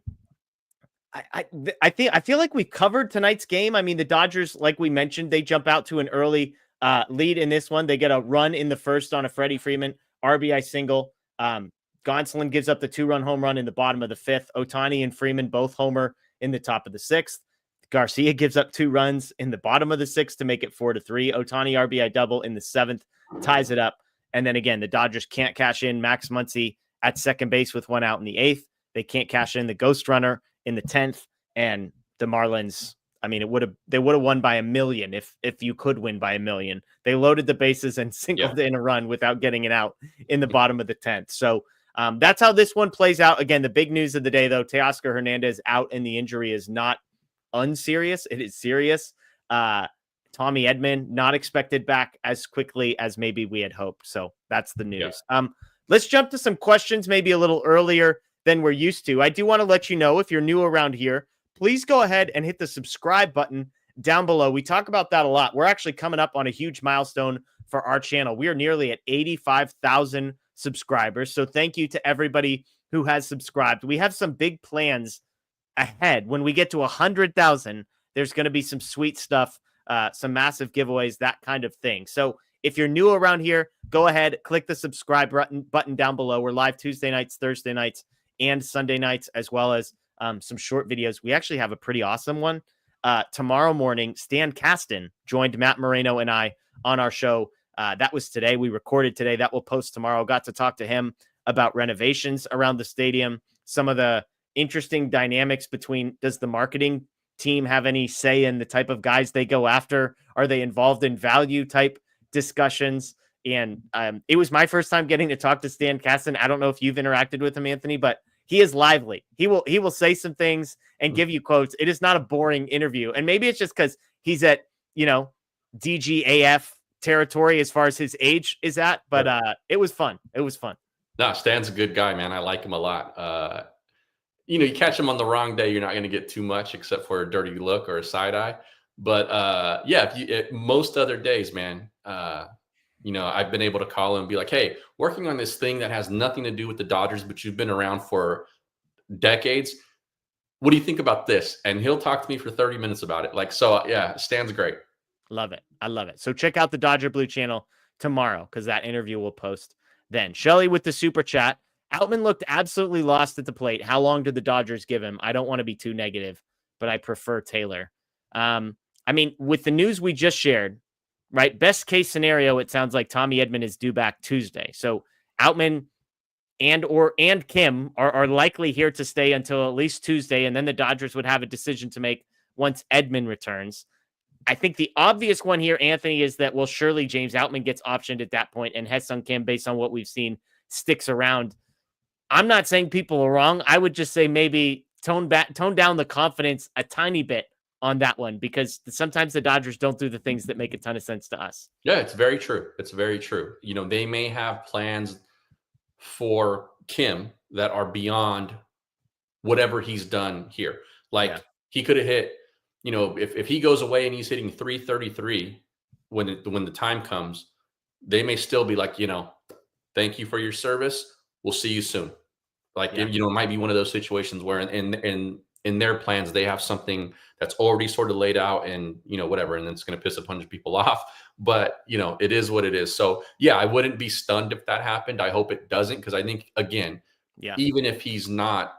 B: I feel like we've covered tonight's game. I mean, the Dodgers, like we mentioned, they jump out to an early lead in this one. They get a run in the first on a Freddie Freeman RBI single. Gonsolin gives up the 2-run home run in the bottom of the 5th. Ohtani and Freeman both homer in the top of the 6th. Garcia gives up 2 runs in the bottom of the 6th to make it 4-3. Ohtani RBI double in the 7th ties it up. And then again, the Dodgers can't cash in Max Muncy at second base with 1 out in the 8th. They can't cash in the ghost runner in the 10th, and the Marlins, I mean, they would have won by 1 million if you could win by 1 million. They loaded the bases and singled in a run without getting it out in the bottom of the 10th. So that's how this one plays out. Again, the big news of the day, though, Teoscar Hernández out, and the injury is not unserious. It is serious. Tommy Edman not expected back as quickly as maybe we had hoped. So that's the news. Let's jump to some questions, maybe a little earlier than we're used to. I do want to let you know, if you're new around here, please go ahead and hit the subscribe button down below. We talk about that a lot. We're actually coming up on a huge milestone for our channel. We are nearly at 85,000 subscribers. So thank you to everybody who has subscribed. We have some big plans ahead. When we get to 100,000, there's going to be some sweet stuff, some massive giveaways, that kind of thing. So if you're new around here, go ahead, click the subscribe button down below. We're live Tuesday nights, Thursday nights, and Sunday nights, as well as some short videos. We actually have a pretty awesome one. Tomorrow morning, Stan Kasten joined Matt Moreno and I on our show. That was today. We recorded today. That will post tomorrow. Got to talk to him about renovations around the stadium, some of the interesting dynamics between, does the marketing team have any say in the type of guys they go after? Are they involved in value type discussions? And it was my first time getting to talk to Stan Kasten. I don't know if you've interacted with him, Anthony, but he is lively. He will say some things and give you quotes. It is not a boring interview. And maybe it's just because he's at, DGAF territory as far as his age is at, but it was fun. It was fun.
C: No, Stan's a good guy, man. I like him a lot. You catch him on the wrong day, you're not going to get too much except for a dirty look or a side eye. But most other days, man, I've been able to call him and be like, hey, working on this thing that has nothing to do with the Dodgers, but you've been around for decades. What do you think about this? And he'll talk to me for 30 minutes about it. Stan's great.
B: Love it. I love it. So check out the Dodger Blue channel tomorrow, because that interview will post then. Shelly with the super chat. Outman looked absolutely lost at the plate. How long did the Dodgers give him? I don't want to be too negative, but I prefer Taylor. With the news we just shared, right? Best case scenario, it sounds like Tommy Edman is due back Tuesday. So Outman and Kim are likely here to stay until at least Tuesday, and then the Dodgers would have a decision to make once Edman returns. I think the obvious one here, Anthony, is that, surely James Outman gets optioned at that point, and Hyeseong Kim, based on what we've seen, sticks around. I'm not saying people are wrong. I would just say maybe tone down the confidence a tiny bit on that one, because sometimes the Dodgers don't do the things that make a ton of sense to us.
C: Yeah, it's very true. It's very true. They may have plans for Kim that are beyond whatever he's done here. He could have hit, if he goes away and he's hitting 333 when the time comes, they may still be like, thank you for your service. We'll see you soon. It might be one of those situations where in their plans, they have something that's already sort of laid out and, whatever, and it's going to piss a bunch of people off. But, it is what it is. So, yeah, I wouldn't be stunned if that happened. I hope it doesn't, because I think, again, even if he's not,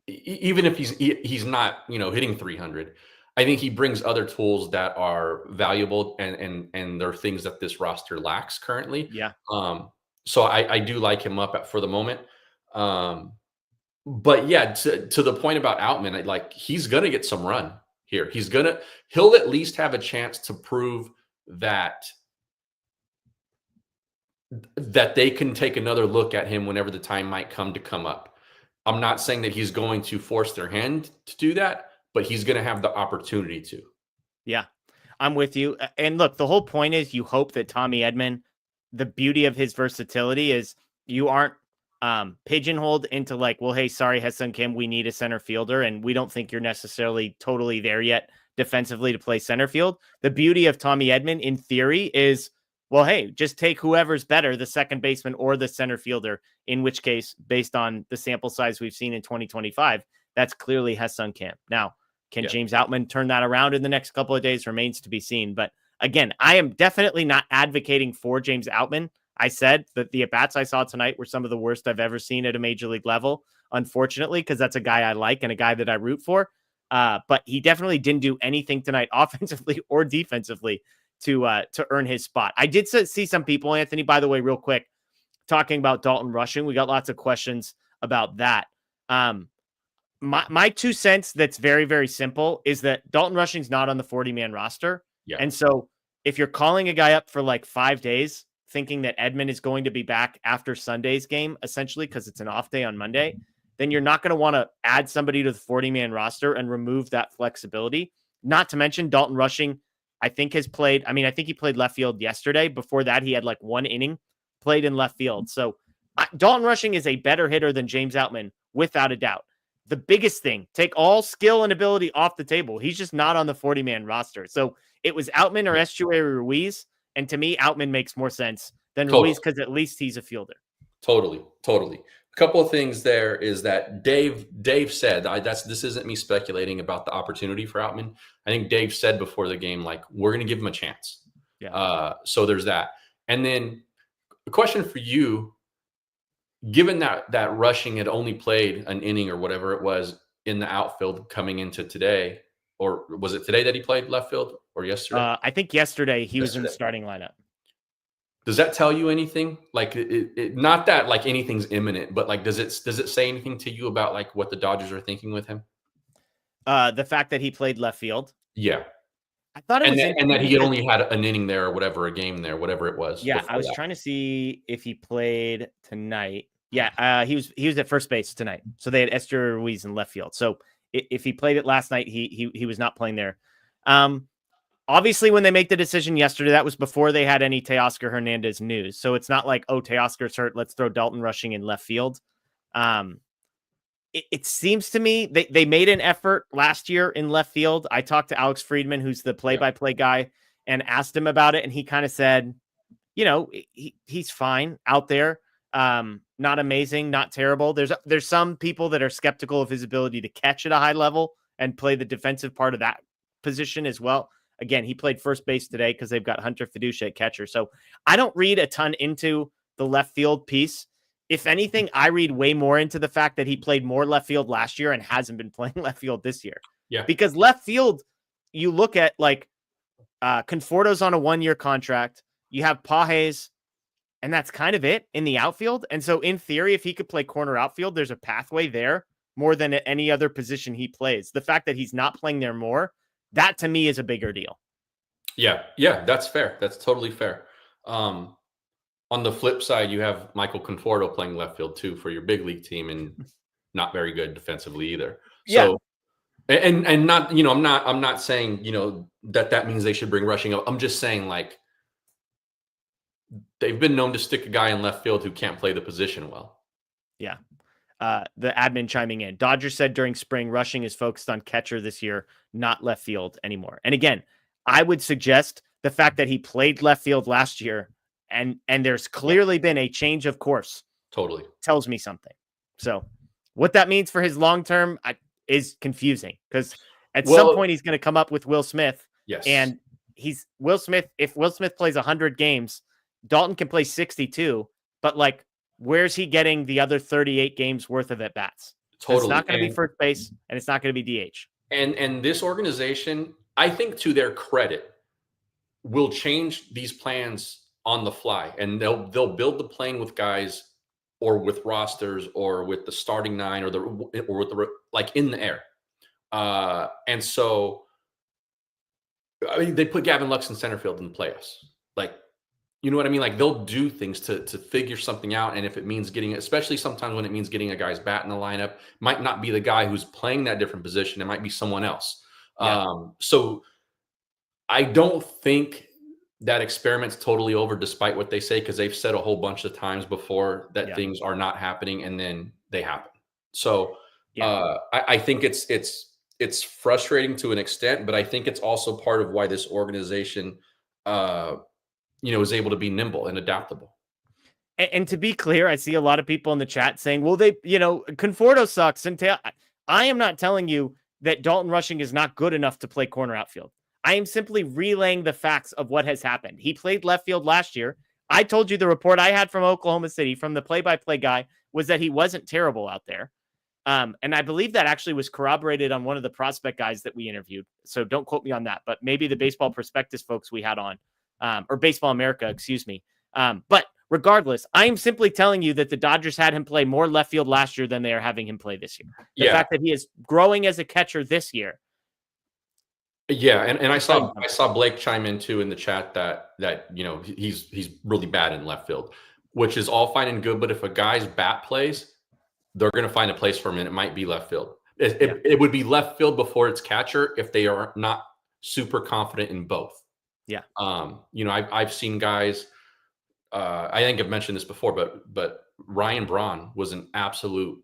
C: he's not, hitting 300, I think he brings other tools that are valuable and there are things that this roster lacks currently.
B: Yeah.
C: So I do like him up for the moment. But yeah, to the point about Outman, he's going to get some run here. He'll at least have a chance to prove that they can take another look at him whenever the time might come up. I'm not saying that he's going to force their hand to do that, but he's going to have the opportunity to.
B: Yeah, I'm with you. And look, the whole point is you hope that Tommy Edman, the beauty of his versatility is you aren't pigeonholed into hey, sorry, Hyeseong Kim, we need a center fielder, and we don't think you're necessarily totally there yet defensively to play center field. The beauty of Tommy Edman, in theory, is well, hey, just take whoever's better, the second baseman or the center fielder, in which case, based on the sample size we've seen in 2025, that's clearly Hyeseong Kim. Now, can James Outman turn that around in the next couple of days? Remains to be seen. But again, I am definitely not advocating for James Outman. I said that the at-bats I saw tonight were some of the worst I've ever seen at a major league level, unfortunately, because that's a guy I like and a guy that I root for. But he definitely didn't do anything tonight, offensively or defensively, to earn his spot. I did see some people, Anthony, by the way, real quick, talking about Dalton rushing. We got lots of questions about that. My 2 cents that's very, very simple is that Dalton Rushing's not on the 40-man roster.
C: Yeah.
B: And so if you're calling a guy up for like 5 days, thinking that Edman is going to be back after Sunday's game, essentially, because it's an off day on Monday, then you're not going to want to add somebody to the 40-man roster and remove that flexibility. Not to mention Dalton Rushing, I think he played left field yesterday. Before that, he had like 1 inning played in left field. So Dalton Rushing is a better hitter than James Outman, without a doubt. The biggest thing, take all skill and ability off the table. He's just not on the 40-man roster. So it was Outman or Estuary Ruiz. And to me, Outman makes more sense than Ruiz because at least he's a fielder.
C: Totally. A couple of things there is that Dave said, this isn't me speculating about the opportunity for Outman. I think Dave said before the game, like, we're going to give him a chance.
B: Yeah.
C: So there's that. And then a question for you, given that Rushing had only played an inning or whatever it was in the outfield coming into today, or was it today that he played left field or yesterday?
B: I think yesterday he was in the starting lineup.
C: Does that tell you anything? Like, not that like anything's imminent, but like, does it say anything to you about like what the Dodgers are thinking with him?
B: The fact that he played left field.
C: Yeah.
B: I thought it was
C: and that he had only had an inning there or whatever, a game there, whatever it was.
B: Yeah, I was trying to see if he played tonight. Yeah, he was at first base tonight. So they had Estuary Ruiz in left field. So if he played it last night, he was not playing there. Obviously, when they make the decision yesterday, that was before they had any Teoscar Hernández news. So it's not like, oh, Teoscar's hurt, let's throw Dalton Rushing in left field. It seems to me they made an effort last year in left field. I talked to Alex Friedman, who's the play-by-play guy, and asked him about it. And he kind of said, he's fine out there. Not amazing, not terrible. There's some people that are skeptical of his ability to catch at a high level and play the defensive part of that position as well. Again, he played first base today because they've got Hunter Fiducia at catcher. So I don't read a ton into the left field piece. If anything, I read way more into the fact that he played more left field last year and hasn't been playing left field this year.
C: Yeah.
B: Because left field, you look at like Conforto's on a 1-year contract. You have Pages, and that's kind of it in the outfield. And so in theory, if he could play corner outfield, there's a pathway there more than at any other position he plays. The fact that he's not playing there more, that to me is a bigger deal.
C: Yeah, that's fair. That's totally fair. On the flip side, you have Michael Conforto playing left field too for your big league team, and not very good defensively either. So, and not, I'm not saying, that means they should bring Rushing up. I'm just saying, like, they've been known to stick a guy in left field who can't play the position well.
B: Yeah. The admin chiming in. Dodgers said during spring, Rushing is focused on catcher this year, not left field anymore. And again, I would suggest the fact that he played left field last year and there's clearly been a change of course.
C: Totally.
B: Tells me something. So what that means for his long-term is confusing because at some point he's going to come up with Will Smith.
C: Yes.
B: And if Will Smith plays 100 games, Dalton can play 62, but like, where's he getting the other 38 games worth of at bats?
C: Totally.
B: It's not going to be first base and it's not going to be DH.
C: And this organization, I think to their credit, will change these plans on the fly, and they'll build the plane with guys or with rosters or with the starting 9 or with the like in the air. And so, I mean, they put Gavin Lux in center field in the playoffs. Like, you know what I mean? Like, they'll do things to figure something out. And if it means especially sometimes when it means getting a guy's bat in the lineup, might not be the guy who's playing that different position. It might be someone else. Yeah. So I don't think that experiment's totally over, despite what they say, because they've said a whole bunch of times before that things are not happening, and then they happen. So I think it's frustrating to an extent, but I think it's also part of why this organization is able to be nimble and adaptable.
B: And to be clear, I see a lot of people in the chat saying, well, Conforto sucks. And I am not telling you that Dalton Rushing is not good enough to play corner outfield. I am simply relaying the facts of what has happened. He played left field last year. I told you the report I had from Oklahoma City, from the play-by-play guy, was that he wasn't terrible out there. And I believe that actually was corroborated on one of the prospect guys that we interviewed. So don't quote me on that, but maybe the Baseball Prospectus folks we had on, or Baseball America, excuse me. But regardless, I am simply telling you that the Dodgers had him play more left field last year than they are having him play this year. The fact that he is growing as a catcher this year.
C: Yeah, and I saw Blake chime in too in the chat that he's really bad in left field, which is all fine and good. But if a guy's bat plays, they're going to find a place for him, and it might be left field. It would be left field before it's catcher if they are not super confident in both.
B: Yeah.
C: I've seen guys. I think I've mentioned this before, but Ryan Braun was an absolute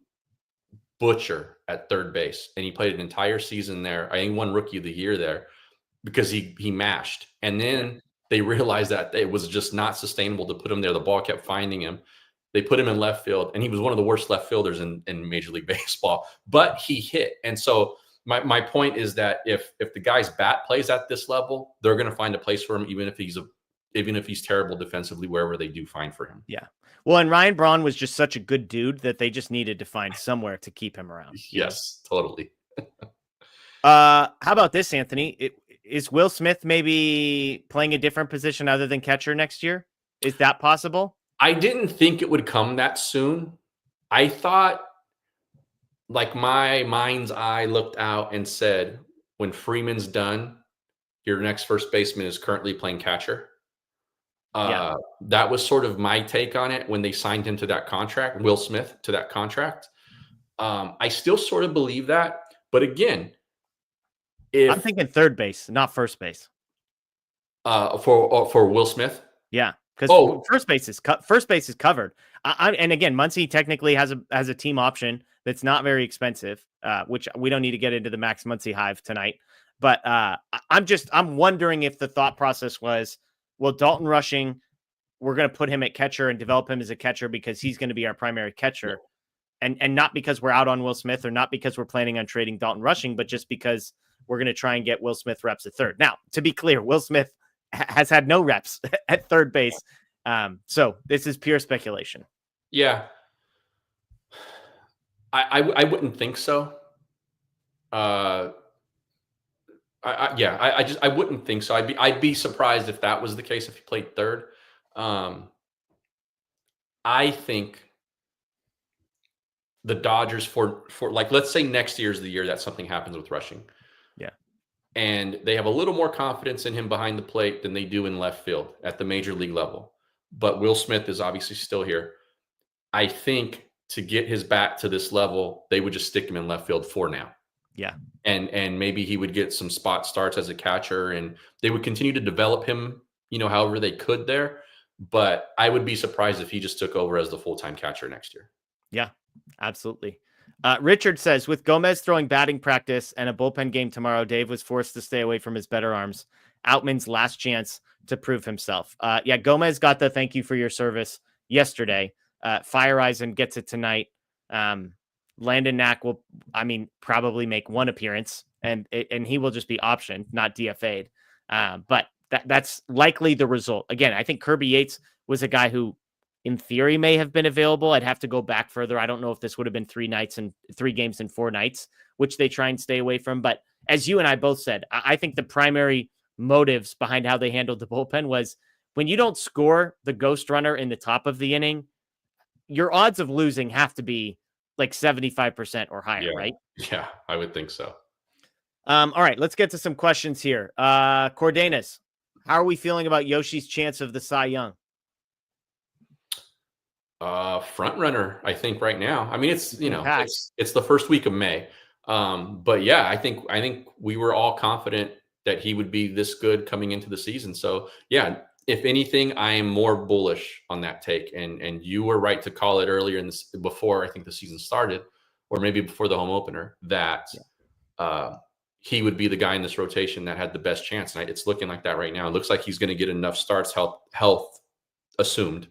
C: butcher at third base, and he played an entire season there. I think won Rookie of the Year there because he mashed, and then they realized that it was just not sustainable to put him there. The ball kept finding him. They put him in left field, and he was one of the worst left fielders in Major League Baseball, but he hit. And so my point is that if the guy's bat plays at this level, they're going to find a place for him, even if he's terrible defensively, wherever they do find for him.
B: Yeah. Well, and Ryan Braun was just such a good dude that they just needed to find somewhere to keep him around.
C: Yes, totally.
B: How about this, Anthony? Is Will Smith maybe playing a different position other than catcher next year? Is that possible?
C: I didn't think it would come that soon. I thought, like, my mind's eye looked out and said, when Freeman's done, your next first baseman is currently playing catcher. That was sort of my take on it when they signed him to that contract, Will Smith to that contract. I still sort of believe that, but again,
B: I'm thinking third base, not first base.
C: For Will Smith,
B: yeah, because first base is covered. And again, Muncy technically has a team option that's not very expensive, which we don't need to get into the Max Muncy hive tonight. But I'm wondering if the thought process was, well, Dalton Rushing, we're going to put him at catcher and develop him as a catcher because he's going to be our primary catcher. And not because we're out on Will Smith or not because we're planning on trading Dalton Rushing, but just because we're going to try and get Will Smith reps at third. Now, to be clear, Will Smith has had no reps at third base. So this is pure speculation.
C: Yeah. I wouldn't think so. I wouldn't think so. I'd be surprised if that was the case if he played third. I think the Dodgers for like, let's say next year's the year that something happens with Rushing.
B: Yeah.
C: And they have a little more confidence in him behind the plate than they do in left field at the major league level. But Will Smith is obviously still here. I think to get his bat to this level, they would just stick him in left field for now.
B: Yeah.
C: And maybe he would get some spot starts as a catcher, and they would continue to develop him, however they could there. But I would be surprised if he just took over as the full-time catcher next year.
B: Yeah, absolutely. Richard says, with Gomez throwing batting practice and a bullpen game tomorrow, Dave was forced to stay away from his better arms. Outman's last chance to prove himself. Gomez got the thank you for your service yesterday. Fire Eisen gets it tonight. Landon Knack will, probably make one appearance, and he will just be optioned, not DFA'd. But that's likely the result. Again, I think Kirby Yates was a guy who, in theory, may have been available. I'd have to go back further. I don't know if this would have been 3 games in 4 nights, which they try and stay away from. But as you and I both said, I think the primary motives behind how they handled the bullpen was when you don't score the ghost runner in the top of the inning, your odds of losing have to be like 75% or higher, right?
C: Yeah, I would think so.
B: All right, let's get to some questions here. Cordanas, how are we feeling about Yoshi's chance of the Cy Young?
C: Front runner, I think right now. It's it's the first week of May. But yeah, I think we were all confident that he would be this good coming into the season. So yeah, if anything, I am more bullish on that take. And you were right to call it earlier before I think the season started, or maybe before the home opener, that he would be the guy in this rotation that had the best chance. And it's looking like that right now. It looks like he's going to get enough starts, health assumed.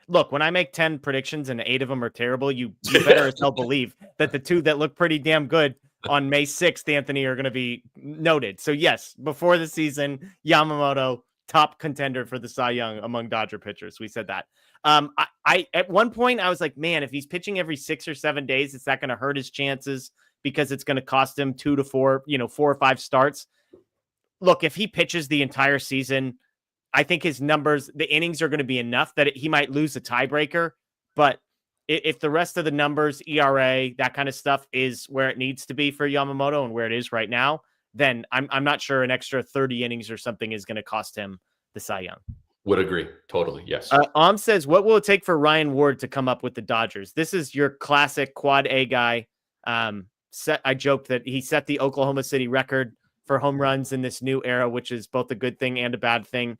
B: Look, when I make 10 predictions and 8 of them are terrible, you better as hell believe that the 2 that look pretty damn good on May 6th, Anthony, are going to be noted. So yes, before the season, Yamamoto, top contender for the Cy Young among Dodger pitchers. We said that. I at one point I was like, man, if he's pitching every 6 or 7 days, is that going to hurt his chances because it's going to cost him 2 to 4, 4 or 5 starts? Look, if he pitches the entire season, I think his numbers, the innings are going to be enough that he might lose a tiebreaker. But if the rest of the numbers, ERA, that kind of stuff is where it needs to be for Yamamoto and where it is right now, then I'm not sure an extra 30 innings or something is going to cost him the Cy Young.
C: Would agree. Totally. Yes.
B: Says, what will it take for Ryan Ward to come up with the Dodgers? This is your classic quad A guy. I joked that he set the Oklahoma City record for home runs in this new era, which is both a good thing and a bad thing.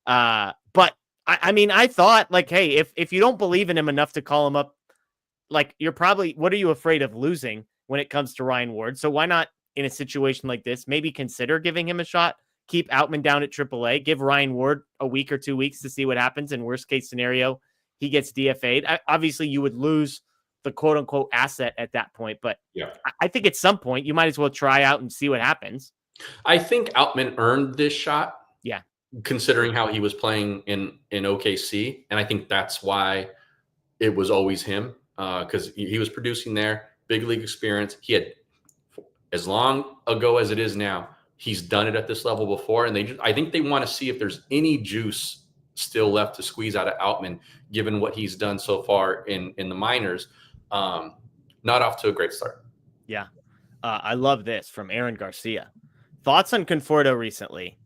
B: But I mean, I thought like, hey, if you don't believe in him enough to call him up, like what are you afraid of losing when it comes to Ryan Ward? So why not in a situation like this, maybe consider giving him a shot, keep Outman down at AAA, give Ryan Ward a week or 2 weeks to see what happens. In worst case scenario, he gets DFA'd. Obviously you would lose the quote unquote asset at that point, but yeah, I think at some point you might as well try out and see what happens.
C: I think Outman earned this shot.
B: Yeah.
C: Considering how he was playing in OKC. And I think that's why it was always him, because he was producing there, big league experience. He had, as long ago as it is now, he's done it at this level before. And I think they want to see if there's any juice still left to squeeze out of Outman, given what he's done so far in the minors. Not off to a great start.
B: Yeah. I love this from Aaron Garcia. Thoughts on Conforto recently?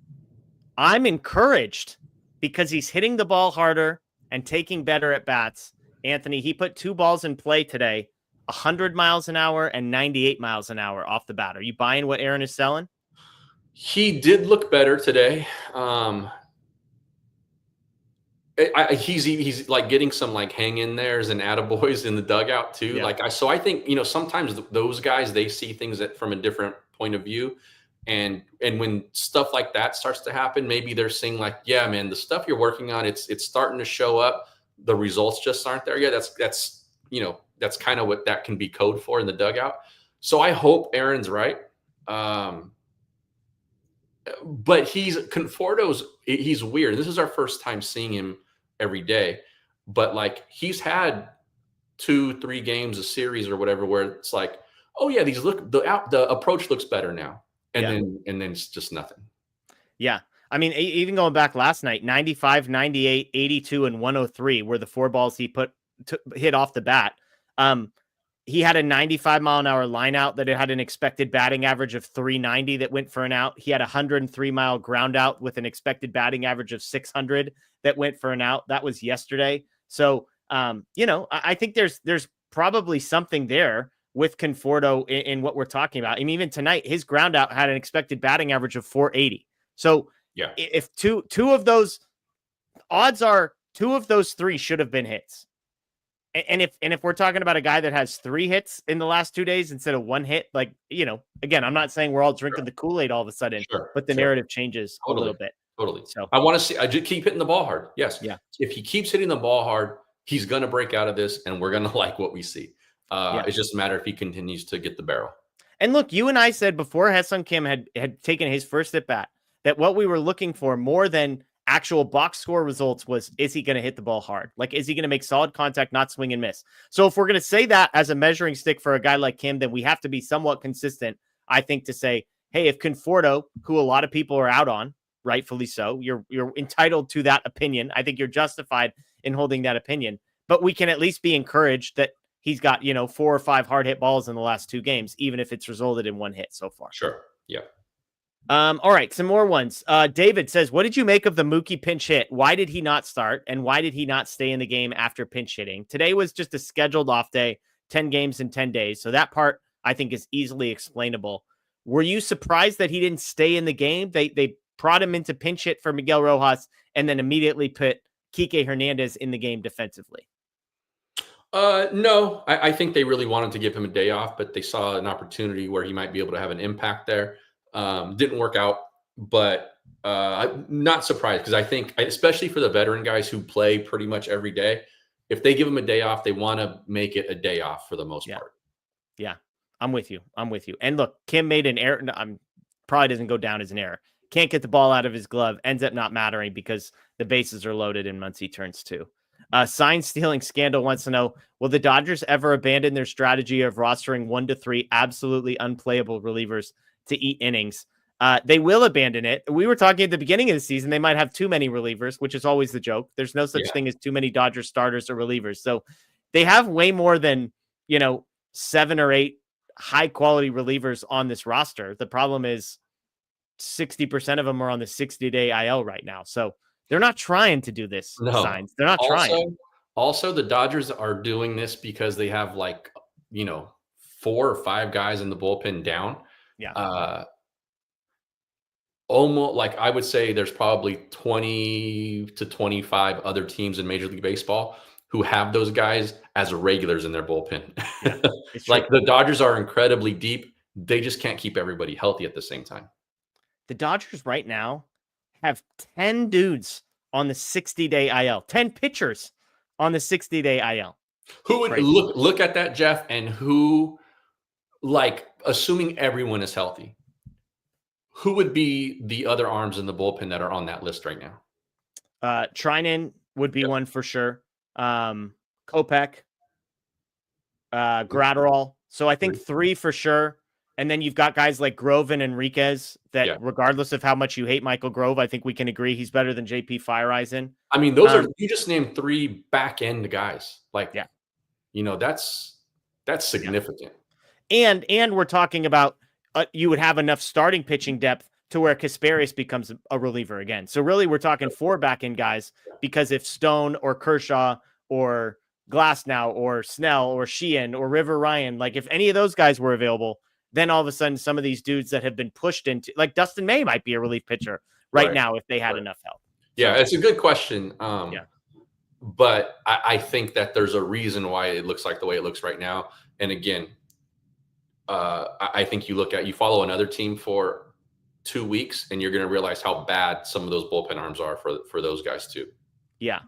B: I'm encouraged because he's hitting the ball harder and taking better at bats. Anthony, he put 2 balls in play today, 100 miles an hour and 98 miles an hour off the bat. Are you buying what Aaron is selling?
C: He did look better today. He's like getting some like hang in there's and attaboys in the dugout too. Yeah. So I think, sometimes those guys, they see things from a different point of view. And when stuff like that starts to happen, maybe they're seeing like, yeah, man, the stuff you're working on, it's starting to show up. The results just aren't there yet. That's kind of what that can be code for in the dugout. So I hope Aaron's right. But Conforto's weird. This is our first time seeing him every day, but like he's had 2-3 games a series or whatever, where it's like, oh yeah, the approach looks better now. And then it's just nothing. Yeah.
B: I mean, even going back last night, 95, 98, 82, and 103 were the 4 balls he hit off the bat. He had a 95 mile an hour line out that it had an expected batting average of 390 that went for an out. He had a 103 mile ground out with an expected batting average of 600 that went for an out. That was yesterday. So, I think there's probably something there with Conforto in what we're talking about. I mean, even tonight, his ground out had an expected batting average of 480. So yeah, if two of those, odds are 2 of those 3 should have been hits. And if we're talking about a guy that has 3 hits in the last 2 days instead of 1 hit, like, again, I'm not saying we're all drinking the Kool-Aid all of a sudden, but the narrative changes a little bit.
C: Totally. So I want to see, I just keep hitting the ball hard. Yes. Yeah. If he keeps hitting the ball hard, he's going to break out of this and we're going to like what we see. It's just a matter if he continues to get the barrel.
B: And look, you and I said before Hyeseong Kim had taken his first at bat that what we were looking for more than actual box score results was, is he going to hit the ball hard? Like, is he going to make solid contact, not swing and miss? So if we're going to say that as a measuring stick for a guy like Kim, then we have to be somewhat consistent, I think, to say, hey, if Conforto, who a lot of people are out on, rightfully so, you're entitled to that opinion. I think you're justified in holding that opinion, but we can at least be encouraged that he's got, 4 or 5 hard hit balls in the last 2 games, even if it's resulted in 1 hit so far.
C: Sure. Yeah.
B: All right. Some more ones. David says, what did you make of the Mookie pinch hit? Why did he not start? And why did he not stay in the game after pinch hitting? Today was just a scheduled off day, 10 games in 10 days. So that part I think is easily explainable. Were you surprised that he didn't stay in the game? They brought him into pinch hit for Miguel Rojas and then immediately put Kike Hernandez in the game defensively.
C: No, I think they really wanted to give him a day off, but they saw an opportunity where he might be able to have an impact there. Didn't work out, but I'm not surprised because I think, especially for the veteran guys who play pretty much every day, if they give them a day off, they want to make it a day off for the most part.
B: Yeah, I'm with you. And look, Kim made an error. Probably doesn't go down as an error. Can't get the ball out of his glove. Ends up not mattering because the bases are loaded and Muncy turns 2. Sign stealing scandal wants to know, will the Dodgers ever abandon their strategy of rostering 1 to 3 absolutely unplayable relievers to eat innings? They will abandon it. We were talking at the beginning of the season, they might have too many relievers, which is always the joke. There's no such thing as too many Dodgers starters or relievers. So they have way more than, 7 or 8 high quality relievers on this roster. The problem is 60% of them are on the 60-day IL right now. So they're not trying to do this.
C: No.
B: Signs. They're not trying.
C: Also, the Dodgers are doing this because they have 4 or 5 guys in the bullpen down.
B: Yeah.
C: Almost I would say there's probably 20 to 25 other teams in Major League Baseball who have those guys as regulars in their bullpen.
B: Yeah,
C: the Dodgers are incredibly deep. They just can't keep everybody healthy at the same time.
B: The Dodgers right now have 10 dudes on the 60-day IL, 10 pitchers on the 60-day IL.
C: Who would look at that, Jeff, and who, assuming everyone is healthy, who would be the other arms in the bullpen that are on that list right now?
B: Trinan would be one for sure. Kopech, Gratterall. So I think 3 for sure. And then you've got guys like Grove and Enriquez that regardless of how much you hate Michael Grove, I think we can agree he's better than JP Fireeisen.
C: I mean, those are, you just named 3 back end guys. That's significant.
B: Yeah. And we're talking about you would have enough starting pitching depth to where Kasperius becomes a reliever again. So really we're talking 4 back end guys, because if Stone or Kershaw or Glasnow or Snell or Sheehan or River Ryan, if any of those guys were available, then all of a sudden some of these dudes that have been pushed into, Dustin May might be a relief pitcher right now if they had enough help.
C: Yeah, it's a good question. But I think that there's a reason why it looks like the way it looks right now. And again, I think you follow another team for 2 weeks and you're going to realize how bad some of those bullpen arms are for those guys too.
B: Yeah.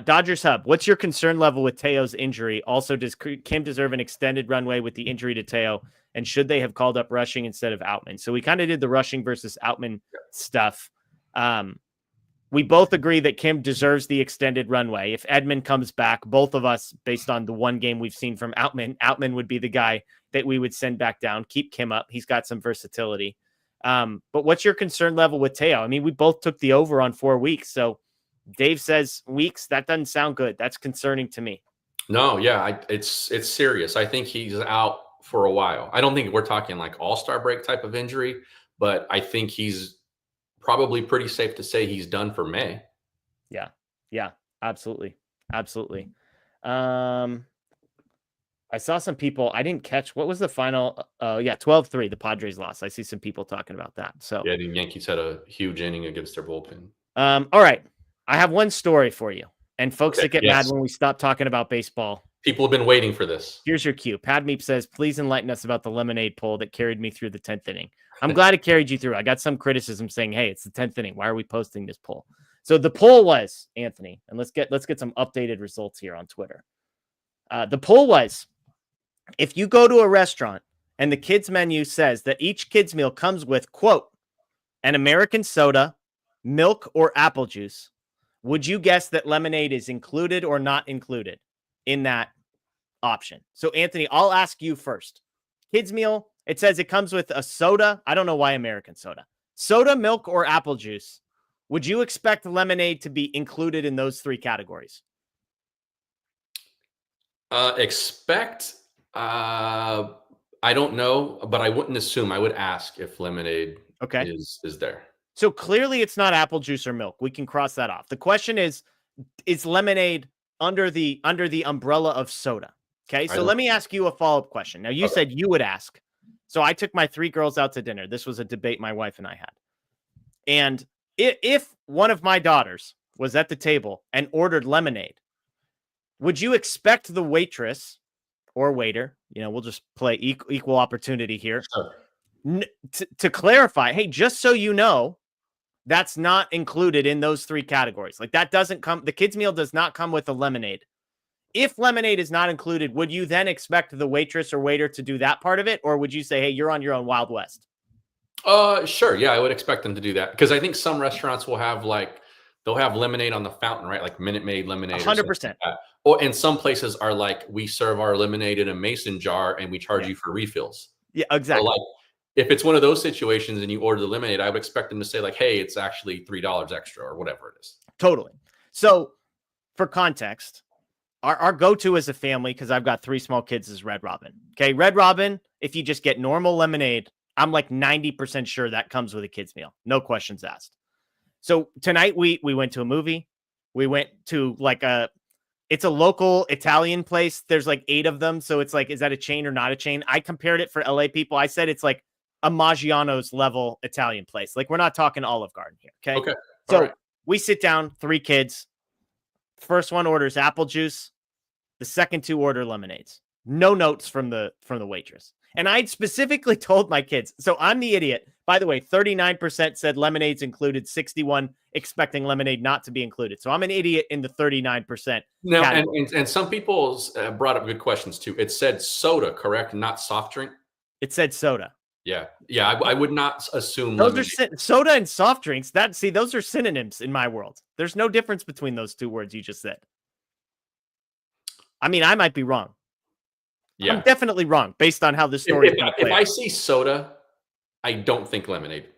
B: Dodgers Hub, what's your concern level with Teo's injury? Also, does Kim deserve an extended runway with the injury to Teo? And should they have called up rushing instead of Outman? So we kind of did the rushing versus Outman stuff. We both agree that Kim deserves the extended runway. If Edman comes back, both of us, based on the one game we've seen from Outman would be the guy that we would send back down, keep Kim up. He's got some versatility. But what's your concern level with Teo? I mean, we both took the over on 4 weeks. So Dave says weeks. That doesn't sound good. That's concerning to me.
C: No, yeah, it's serious. I think he's out for a while. I don't think we're talking all-star break type of injury, but I think he's probably pretty safe to say he's done for May.
B: Yeah, absolutely. I saw some people, I didn't catch, what was the final? 12-3, the Padres lost. I see some people talking about that. So
C: yeah, the Yankees had a huge inning against their bullpen.
B: All right. I have one story for you. And folks that get mad when we stop talking about baseball.
C: People have been waiting for this.
B: Here's your cue. Pad Meep says, please enlighten us about the lemonade poll that carried me through the 10th inning. I'm glad it carried you through. I got some criticism saying, hey, it's the 10th inning. Why are we posting this poll? So the poll was, Anthony, and let's get some updated results here on Twitter. The poll was, if you go to a restaurant and the kids menu says that each kids meal comes with, quote, an American soda, milk, or apple juice, would you guess that lemonade is included or not included in that option? So, Anthony, I'll ask you first. Kids meal, it says it comes with a soda. I don't know why American soda. Soda, milk, or apple juice. Would you expect lemonade to be included in those 3 categories?
C: I don't know, but I wouldn't assume. I would ask if lemonade is there.
B: So clearly it's not apple juice or milk. We can cross that off. The question is lemonade under the umbrella of soda? Okay, so let me ask you a follow-up question. Now, you said you would ask. So I took my 3 girls out to dinner. This was a debate my wife and I had. And if one of my daughters was at the table and ordered lemonade, would you expect the waitress or waiter, we'll just play equal opportunity here, To clarify, hey, just so you know, that's not included in those 3 categories. Like that doesn't come, the kids meal does not come with a lemonade. If lemonade is not included, would you then expect the waitress or waiter to do that part of it? Or would you say, hey, you're on your own Wild West?
C: Sure. Yeah, I would expect them to do that because I think some restaurants will have they'll have lemonade on the fountain, right? Like Minute Maid lemonade.
B: 100%.
C: Like that. Or and some places are like, we serve our lemonade in a mason jar and we charge you for refills.
B: Yeah, exactly.
C: So like, if it's one of those situations and you order the lemonade, I would expect them to say like, hey, it's actually $3 extra or whatever it is.
B: Totally. So for context, our go-to as a family, because I've got 3 small kids, is Red Robin. Okay, Red Robin, if you just get normal lemonade, I'm like 90% sure that comes with a kid's meal. No questions asked. So tonight we went to a movie. We went to like it's a local Italian place. There's like 8 of them. So it's like, is that a chain or not a chain? I compared it for LA people. I said it's like a Maggiano's level Italian place. Like we're not talking Olive Garden here. Okay. So we sit down, 3 kids. First one orders apple juice. The second 2 order lemonades. No notes from the waitress. And I'd specifically told my kids. So I'm the idiot. By the way, 39% said lemonades included, 61 expecting lemonade not to be included. So I'm an idiot in the 39%.
C: No, and some people brought up good questions too. It said soda, correct? Not soft drink.
B: It said soda.
C: Yeah. I would not assume
B: those
C: lemonade.
B: are soda and soft drinks. Those are synonyms in my world. There's no difference between those 2 words you just said. I mean, I might be wrong. Yeah. I'm definitely wrong based on how the story is going to play.
C: If I see soda, I don't think lemonade.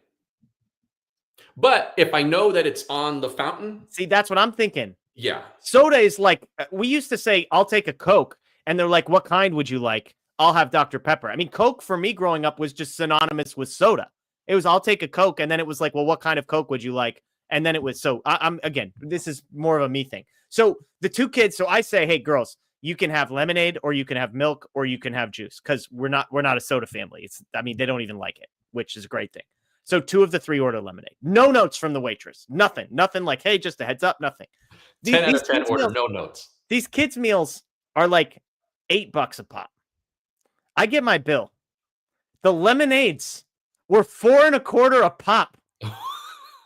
C: But if I know that it's on the fountain.
B: See, that's what I'm thinking.
C: Yeah.
B: Soda is like, we used to say, I'll take a Coke. And they're like, what kind would you like? I'll have Dr. Pepper. I mean, Coke for me growing up was just synonymous with soda. It was, I'll take a Coke. And then it was like, well, what kind of Coke would you like? And then it was, so I'm again, this is more of a me thing. So the 2 kids, so I say, hey, girls, you can have lemonade or you can have milk or you can have juice because we're not a soda family. They don't even like it, which is a great thing. So 2 of the 3 order lemonade. No notes from the waitress. Nothing like, hey, just a heads up, nothing.
C: 10 out of 10 order, no notes.
B: These kids' meals are like $8 a pop. I get my bill. The lemonades were $4.25 a pop.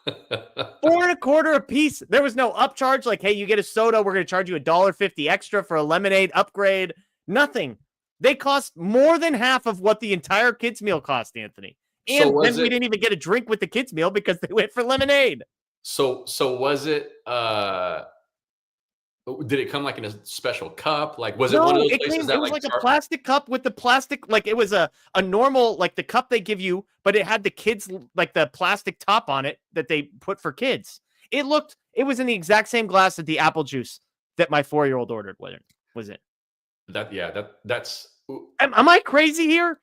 B: 4.25 a piece. There was no upcharge. Like, hey, you get a soda, we're going to charge you $1.50 extra for a lemonade upgrade. Nothing. They cost more than half of what the entire kids meal cost, Anthony. And then we didn't even get a drink with the kids meal because they went for lemonade.
C: So was it? Did it come like in a special cup? Like, was it one of those places
B: it was like a plastic cup with the plastic, like it was a normal, like the cup they give you, but it had the kids, like the plastic top on it that they put for kids. It was in the exact same glass that the apple juice that my 4-year-old ordered was in.
C: That's.
B: Am I crazy here?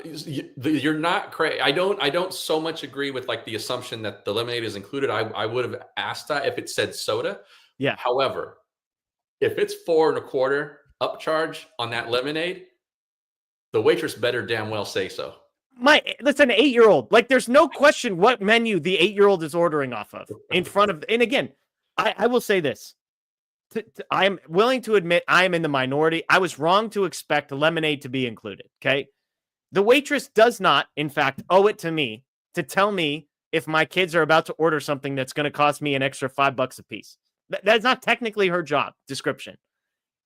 C: You're not crazy. I don't so much agree with like the assumption that the lemonade is included. I would have asked that if it said soda.
B: Yeah.
C: However, if it's $4.25 upcharge on that lemonade, the waitress better damn well say so.
B: That's an 8-year-old. Like, there's no question what menu the 8-year-old is ordering off of in front of. And again, I will say this. I am willing to admit I am in the minority. I was wrong to expect lemonade to be included. Okay. The waitress does not, in fact, owe it to me to tell me if my kids are about to order something that's going to cost me an extra $5 a piece. That's not technically her job description.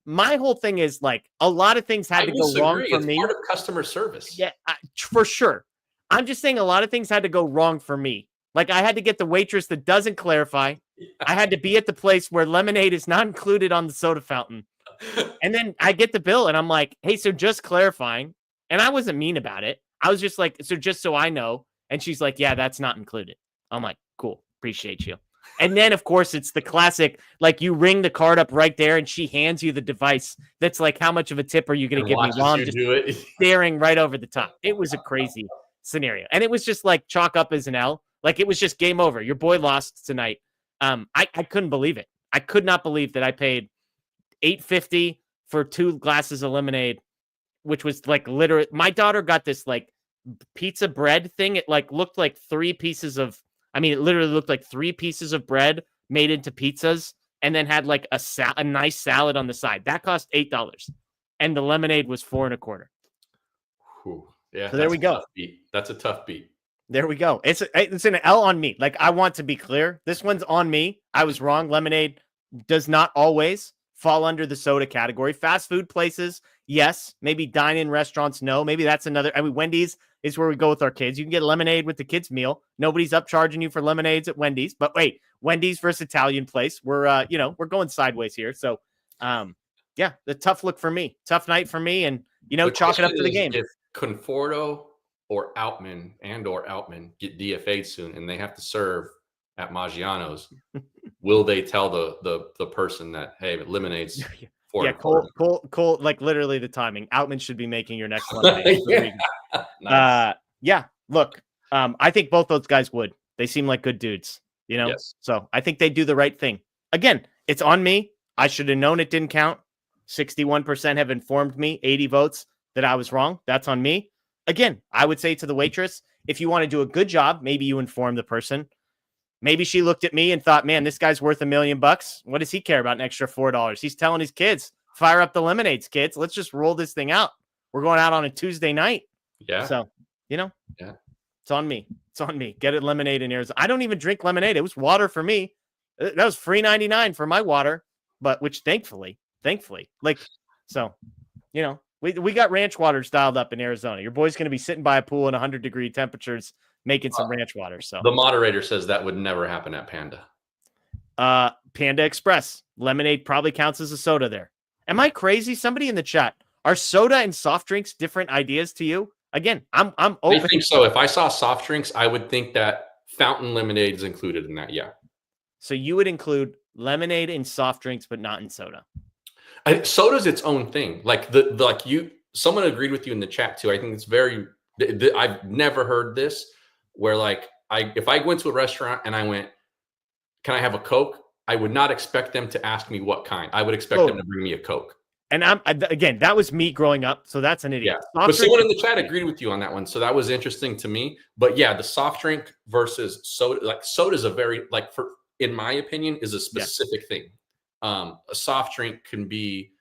B: My whole thing is like a lot of things had to go wrong for me.
C: It's part of customer service.
B: Yeah, for sure. I'm just saying a lot of things had to go wrong for me. Like I had to get the waitress that doesn't clarify. I had to be at the place where lemonade is not included on the soda fountain. And then I get the bill and I'm like, hey, so just clarifying. And I wasn't mean about it. I was just like, so just so I know. And she's like, yeah, that's not included. I'm like, cool. Appreciate you. And then, of course, it's the classic, like you ring the card up right there and she hands you the device. That's like, how much of a tip are you going to give me while I'm just staring right over the top? It was a crazy scenario. And it was just like chalk up as an L. Like it was just game over. Your boy lost tonight. I couldn't believe it. I could not believe that I paid $8.50 for 2 glasses of lemonade, which was like literally, my daughter got this like pizza bread thing. It like looked like 3 pieces of, it literally looked like 3 pieces of bread made into pizzas and then had like a nice salad on the side. That cost $8. And the lemonade was $4.25.
C: Yeah.
B: So there we go.
C: That's a tough beat.
B: There we go. It's an L on me. Like, I want to be clear. This one's on me. I was wrong. Lemonade does not always fall under the soda category. Fast food places, yes. Maybe dine-in restaurants, no. Maybe that's another. I mean, Wendy's is where we go with our kids. You can get lemonade with the kids' meal. Nobody's upcharging you for lemonades at Wendy's. But wait, Wendy's versus Italian place. We're we're going sideways here. So, yeah, the tough look for me. Tough night for me, and chalk it up to the game.
C: If Conforto or Outman get DFA'd soon and they have to serve at Maggiano's, will they tell the person that, hey, lemonade's for
B: Cole, like literally the timing. Outman should be making your next lemonade.
C: Nice.
B: Look, I think both those guys would. They seem like good dudes,
C: Yes.
B: So I think they do the right thing. Again, it's on me. I should have known it didn't count. 61% have informed me, 80 votes that I was wrong. That's on me. Again, I would say to the waitress, if you want to do a good job, maybe you inform the person. Maybe she looked at me and thought, man, this guy's worth $1 million. What does he care about an extra $4? He's telling his kids, fire up the lemonades, kids. Let's just roll this thing out. We're going out on a Tuesday night.
C: Yeah.
B: So,
C: yeah,
B: it's on me. It's on me. Get it lemonade in Arizona. I don't even drink lemonade. It was water for me. That was free 99 for my water, but which thankfully, like, so, we got ranch waters dialed up in Arizona. Your boy's going to be sitting by a pool in 100-degree temperatures making some ranch water. So
C: the moderator says that would never happen at Panda.
B: Panda Express. Lemonade probably counts as a soda there. Am I crazy? Somebody in the chat. Are soda and soft drinks different ideas to you? Again, I'm open.
C: I think so. If I saw soft drinks, I would think that fountain lemonade is included in that. Yeah.
B: So you would include lemonade in soft drinks, but not in soda.
C: Soda's its own thing. Like someone agreed with you in the chat too. I think it's very. I've never heard this where if I went to a restaurant and I went, "Can I have a Coke?" I would not expect them to ask me what kind. I would expect them to bring me a Coke.
B: And again, that was me growing up, so that's an idiot.
C: Yeah. But someone in the chat agreed with you on that one, so that was interesting to me. But yeah, the soft drink versus soda, like soda is a very in my opinion, is a specific thing. A soft drink can be,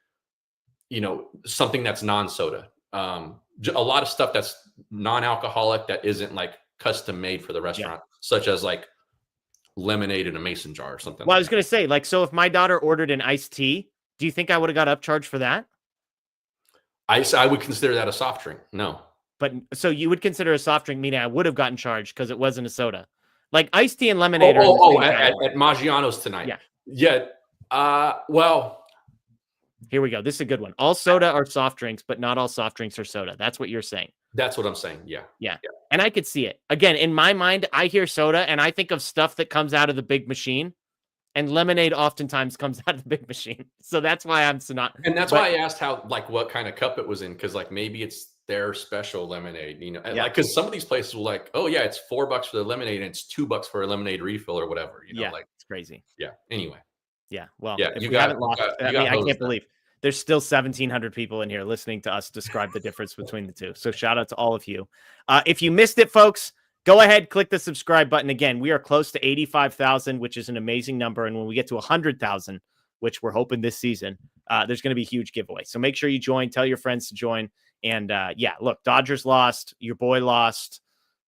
C: something that's non-soda. A lot of stuff that's non-alcoholic that isn't custom made for the restaurant, such as lemonade in a mason jar or something.
B: Well, I was going to say, so if my daughter ordered an iced tea, do you think I would have got upcharged for that?
C: I would consider that a soft drink. No.
B: But so you would consider a soft drink, meaning I would have gotten charged because it wasn't a soda. Like iced tea and lemonade are
C: at Maggiano's tonight. Yeah. Well,
B: here we go. This is a good one. All soda are soft drinks, but not all soft drinks are soda. That's what you're saying.
C: That's what I'm saying. Yeah.
B: And I could see it. Again, in my mind, I hear soda and I think of stuff that comes out of the big machine. And lemonade oftentimes comes out of the big machine. So that's why I'm so not.
C: And that's why I asked how, what kind of cup it was in. Cause maybe it's their special lemonade, cause some of these places will oh yeah, it's $4 for the lemonade and it's $2 for a lemonade refill or whatever,
B: it's crazy.
C: Yeah. Anyway.
B: Yeah. Well,
C: yeah,
B: if we haven't lost, I can't believe there's still 1,700 people in here listening to us describe the difference between the two. So shout out to all of you. If you missed it, folks, go ahead, click the subscribe button. Again, we are close to 85,000, which is an amazing number. And when we get to 100,000, which we're hoping this season, there's going to be a huge giveaway. So make sure you join, tell your friends to join. And look, Dodgers lost, your boy lost,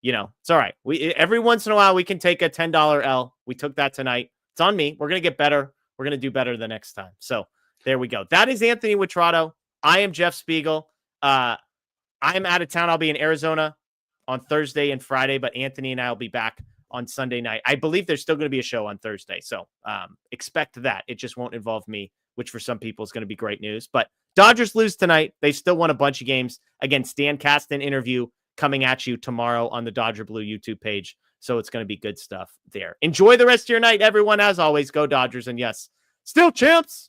B: it's all right. Every once in a while we can take a $10 L. We took that tonight. It's on me. We're going to get better. We're going to do better the next time. So there we go. That is Anthony Witrado. I am Jeff Spiegel. I am out of town. I'll be in Arizona on Thursday and Friday, but Anthony and I will be back on Sunday night. I believe there's still going to be a show on Thursday. So expect that. It just won't involve me, which for some people is going to be great news. But Dodgers lose tonight. They still won a bunch of games. Again, Stan Kasten interview coming at you tomorrow on the Dodger Blue YouTube page. So it's going to be good stuff there. Enjoy the rest of your night, everyone. As always, go Dodgers. And yes, still champs.